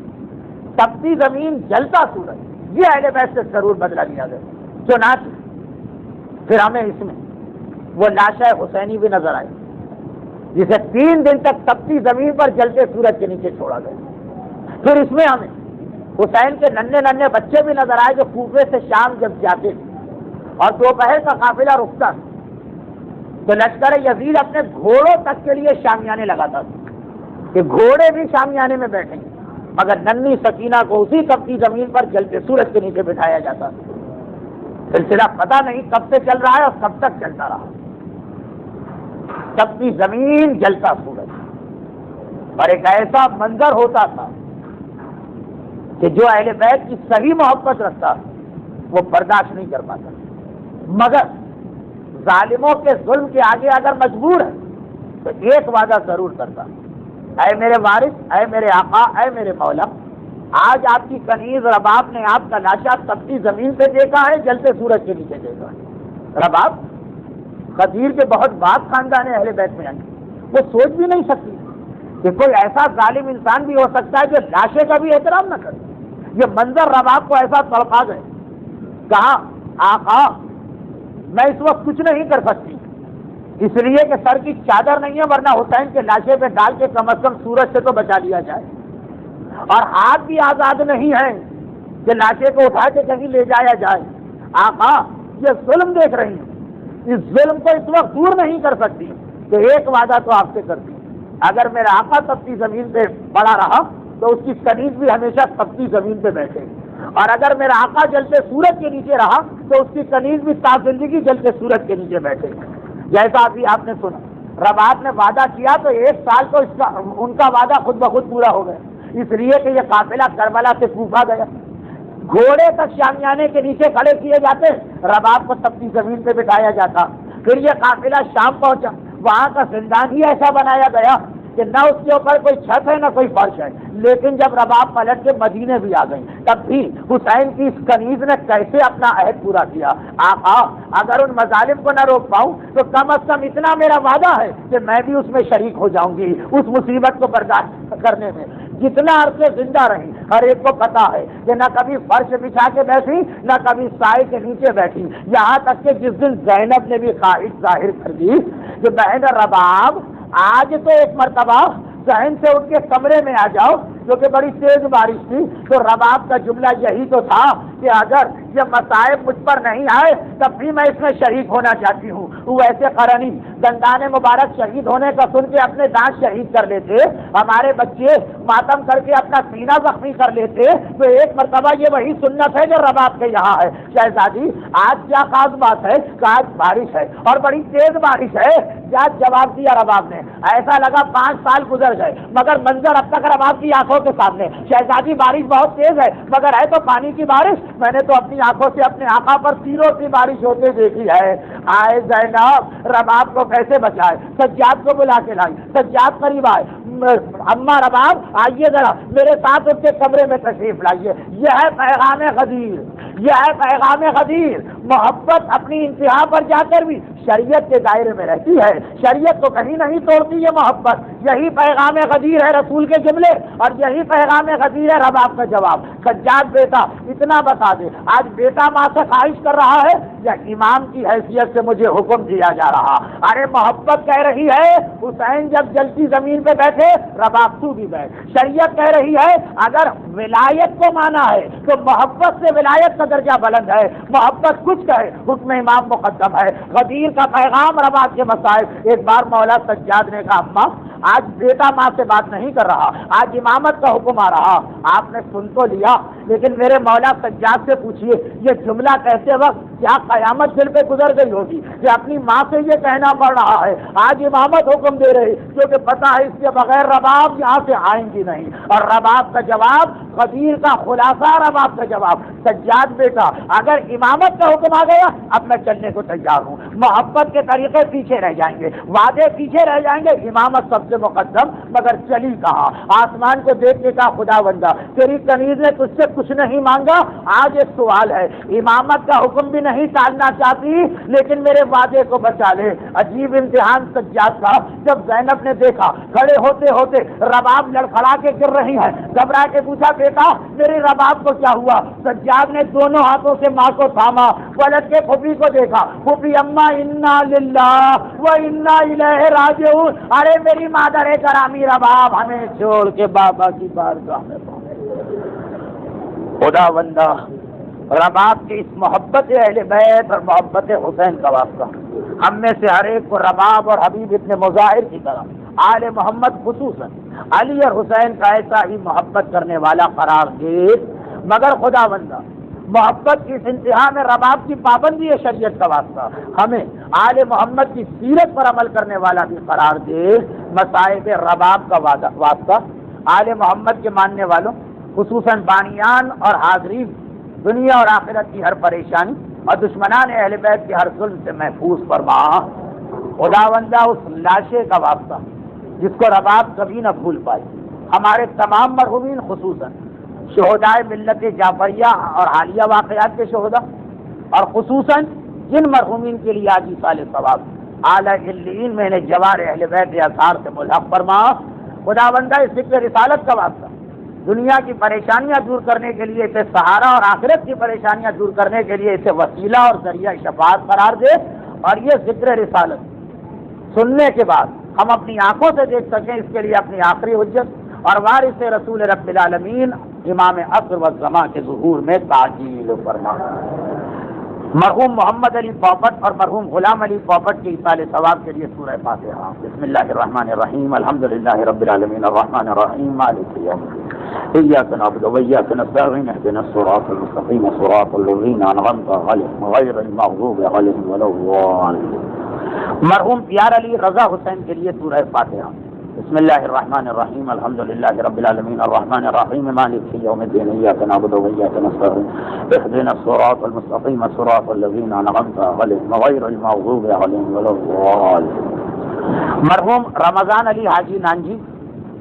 تپتی زمین، جلتا سورج، یہ اہل بیت سے ضرور بدلہ لیا گیا۔ چنانچہ پھر ہمیں اس میں وہ لاشہ حسینی بھی نظر آئی جسے 3 دن تک تپتی زمین پر جلتے سورج کے نیچے چھوڑا گیا۔ پھر اس میں ہمیں حسین کے ننھے ننھے بچے بھی نظر آئے جو کوفے سے شام جب جاتے تھے اور دوپہر کا قافلہ رکتا تو لشکر یزید اپنے گھوڑوں تک کے لیے شامیانے لگاتا تھا کہ گھوڑے بھی شامیانے میں بیٹھیں گے، مگر ننھی سکینہ کو اسی تپتی زمین پر جلتے سورج کے نیچے بٹھایا جاتا تھا۔ سلسلہ پتہ نہیں کب سے چل رہا ہے اور کب تک چلتا رہا، تپتی زمین، جلتا سورج، اور ایک ایسا منظر ہوتا تھا کہ جو اہل بیت کی صحیح محبت رکھتا وہ برداشت نہیں کر پاتا، مگر ظالموں کے ظلم کے آگے اگر مجبور ہے تو ایک وعدہ ضرور کرتا، اے میرے وارث، اے میرے آقا، اے میرے مولا، آج آپ کی کنیز رباب نے آپ کا لاشا تپتی زمین سے دیکھا ہے، جلتے سورج کے نیچے دیکھا ہے۔ رباب غدیر کے بہت بعد خاندان اہل بیت میں آئے، وہ سوچ بھی نہیں سکتی کہ کوئی ایسا ظالم انسان بھی ہو سکتا ہے جو لاشے کا بھی احترام نہ کرے۔ یہ منظر رباب کو ایسا تڑپا گئے، کہا آقا میں اس وقت کچھ نہیں کر سکتی، اس لیے کہ سر کی چادر نہیں ہے، ورنہ حسین کے لاشے پہ ڈال کے کم از کم سورج سے تو بچا لیا جائے، اور ہاتھ بھی آزاد نہیں ہے کہ لاشے کو اٹھا کے کہیں لے جایا جائے۔ آقا یہ ظلم دیکھ رہی ہیں، اس ظلم کو اس وقت دور نہیں کر سکتی، تو ایک وعدہ تو آپ سے کرتی ہوں، اگر میرا آقا تپتی زمین پہ پڑا رہا تو اس کی کنیز بھی ہمیشہ تپتی زمین پہ بیٹھے گی، اور اگر میرا آقا جلتے سورج کے نیچے رہا تو اس کی کنیز بھی تا زندگی جلتے سورج کے نیچے بیٹھے گی۔ جیسا ابھی آپ نے سنا، رباب نے وعدہ کیا تو 1 سال تو ان کا وعدہ خود بخود پورا ہو گیا، اس لیے کہ یہ قافلہ کربلا سے کوفہ گیا، گھوڑے تک شامیانے کے نیچے کھڑے کیے جاتے، رباب کو تپتی زمین پہ بٹھایا جاتا، پھر یہ قافلہ شام پہنچا، وہاں کا زندان ہی ایسا بنایا گیا کہ نہ اس کے اوپر کوئی چھت ہے نہ کوئی فرش ہے، لیکن جب رباب پلٹ کے مدینے بھی آ گئی تب بھی حسین کی اس کنیز نے کیسے اپنا عہد پورا کیا۔ آقا اگر ان مظالم کو نہ روک پاؤں تو کم از کم اتنا میرا وعدہ ہے کہ میں بھی اس میں شریک ہو جاؤں گی، اس مصیبت کو برداشت کرنے میں۔ جتنا عرصے زندہ رہی ہر ایک کو پتا ہے کہ نہ کبھی فرش بچھا کے بیٹھی نہ کبھی سائے کے نیچے بیٹھی، یہاں تک کہ جس دن زینب نے بھی خواہش ظاہر کر دی کہ بہن رباب آج تو ایک مرتبہ ذہن سے اٹھ کے کمرے میں آ جاؤ، جو کہ بڑی تیز بارش تھی، تو رباب کا جملہ یہی تو تھا کہ اگر یہ مصائب مجھ پر نہیں آئے تب بھی میں اس میں شریک ہونا چاہتی ہوں. ویسے قرنی دندان مبارک شہید ہونے کا سن کے اپنے دانت شہید کر لیتے, ہمارے بچے ماتم کر کے اپنا سینہ زخمی کر لیتے, تو ایک مرتبہ یہ وہی سنت ہے جو رباب کے یہاں ہے. شہزادی آج کیا خاص بات ہے کہ آج بارش ہے اور بڑی تیز بارش ہے. کیا جواب دیا رباب نے؟ ایسا لگا 5 سال گزر گئے مگر منظر اب تک رباب کی آنکھوں کے سامنے. شہزادی بارش بہت تیز ہے مگر ہے تو پانی کی بارش, میں نے تو اپنی آنکھوں سے اپنے آقا پر تیروں کی بارش ہوتے دیکھی ہے. آئے زینب رباب کو کیسے بچائے؟ سجاد کو بلا کے لائی. سجاد قریب آئے, اما رباب آئیے ذرا میرے ساتھ اس کے کمرے میں تشریف لائیے. یہ ہے پیغام غدیر, یہ ہے پیغام غدیر. محبت اپنی انتہا پر جا کر بھی شریعت کے دائرے میں رہتی ہے, شریعت کو کہیں نہیں توڑتی یہ محبت. یہی پیغام غدیر ہے رسول کے جملے, اور یہی پیغام غدیر ہے رباب کا جواب. سجاد بیٹا اتنا بتا دے, آج بیٹا ماں سے خواہش کر رہا ہے یا امام کی حیثیت سے مجھے حکم دیا جا رہا؟ ارے محبت کہہ رہی ہے حسین جب جلتی زمین پہ بیٹھے رباب تو بھی بیٹھ. شریعت کہہ رہی ہے اگر ولایت کو مانا ہے تو محبت سے ولایت کا درجہ بلند ہے. محبت کچھ کہے حکم امام مقدم ہے. غدیر کا پیغام رباب کے مسائل. ایک بار مولا سجاد نے کہا اماں آج بیٹا ماں سے بات نہیں کر رہا, آج امامت کا حکم آ رہا. آپ نے سن تو لیا لیکن میرے مولا سجاد سے پوچھیے یہ جملہ کہتے وقت کیا قیامت دل پہ گزر گئی ہوگی کہ اپنی ماں سے یہ کہنا پڑ رہا ہے آج امامت حکم دے رہی, کیونکہ پتہ ہے اس کے بغیر رباب یہاں سے آئیں گی نہیں. اور رباب کا جواب غدیر کا خلاصہ, رباب کا جواب سجاد بیٹا اگر امامت کا حکم آ گیا اب میں چلنے کو تیار ہوں. محبت کے طریقے پیچھے رہ جائیں گے, وعدے پیچھے رہ جائیں گے, امامت سب سے مقدم. مگر چلی کہاں؟ آسمان کو دیکھ کے کہا خدا بندہ تیری کنیز نے تجھ سے کچھ نہیں مانگا. آج ایک سوال ہے, امامت کا حکم بھی نہیں ٹالنا چاہتی لیکن میرے وعدے کو بچا لے. عجیب امتحان سجاد کا. جب زینب نے دیکھا کھڑے ہوتے ہوتے رباب لڑکھڑا کے گر رہی ہے, گھبرا کے پوچھا بیٹا میرے رباب کو کیا ہوا؟ سجاد نے دونوں ہاتھوں سے ماں کو تھاما, پلٹ کے پھوپھی کو دیکھا, پھوپھی اما انا للہ و انا الیہ راجعون. ارے میری مادر گرامی رباب ہمیں چھوڑ کے بابا کی بارگاہ میں خدا بندہ. رباب کی اس محبت اہل بیت اور محبت حسین کا واسطہ ہم میں سے ہر ایک کو رباب اور حبیب ابن مظاہر کی طرح آل محمد خصوصاً علی اور حسین کا ایسا ہی محبت کرنے والا قرار دے. مگر خدا بندہ محبت کی اس انتہا میں رباب کی پابندی ہے شریعت کا واسطہ, ہمیں آل محمد کی سیرت پر عمل کرنے والا بھی قرار دے. مصائب رباب کا واسطہ آل محمد کے ماننے والوں خصوصاً بانیان اور حاضرین دنیا اور آخرت کی ہر پریشانی اور دشمنان اہل بیت کے ہر ظلم سے محفوظ فرما. خداوندہ اس لاشے کا واسطہ جس کو رباب کبھی نہ بھول پائی, ہمارے تمام مرحومین خصوصاً شہدائے ملت جعفریہ اور حالیہ واقعات کے شہدا, اور خصوصاً جن مرحومین کے لیے آج سال ثواب اعلیٰ علیین میں نے جوار اہل بیت اثار سے ملحق فرما. خداوندہ اس ذکر رسالت کا واسطہ دنیا کی پریشانیاں دور کرنے کے لیے اسے سہارا اور آخرت کی پریشانیاں دور کرنے کے لیے اسے وسیلہ اور ذریعہ شفاعت قرار دے, اور یہ ذکر رسالت سننے کے بعد ہم اپنی آنکھوں سے دیکھ سکیں, اس کے لیے اپنی آخری حجت اور وارث رسول رب العالمین امام عصر والزمان کے ظہور میں تعجیل فرما. مرحوم محمد علی پوپٹ اور مرحوم غلام علی پوپٹ کے ایصال ثواب کے لیے سورہ فاتحہ. بسم اللہ الرحمن الرحیم. الحمدللہ رب العالمین الرحمن الرحیم مالک یوم الدین ایاک نعبد و ایاک نستعین اهدنا الصراط المستقیم صراط الذین انعمت علیہم غیر المغضوب علیہم ولا الضالین. مرحوم پیار علی رضا حسین کے لیے سورہ فاتحہ. بسم اللہ الرحمن الرحیم. الحمدللہ رب العالمین الرحمن الرحیم مالک یوم الدین ایاک نعبد و ایاک نستعین اهدنا الصراط المستقیم صراط الذین انعمت علیہم غیر المغضوب علیہم ولا الضالین. مرحوم رمضان علی حاجی نانجی,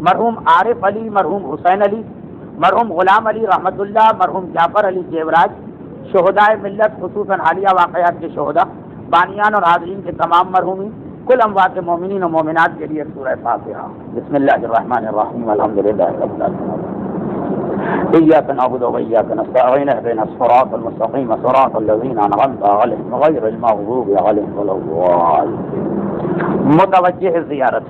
مرحوم عارف علی, مرحوم حسین علی, مرحوم غلام علی رحمت اللہ, مرحوم جعفر علی دیوراج, شہدائے ملت خصوصاً حالیہ واقعات کے شہدا, بانیان اور حاضرین کے تمام مرحومین, کل اموات مومنین و مومنات کے لیے سورہ فاتحہ. بسم اللہ الرحمن الرحیم. الحمدللہ رب العالمین ایاک نعبد و ایاک نستعین اهدنا الصراط المستقیم صراط الذین انعمت علیہم غیر المغضوب علیہم ولا الضالین. متوجہ زیارت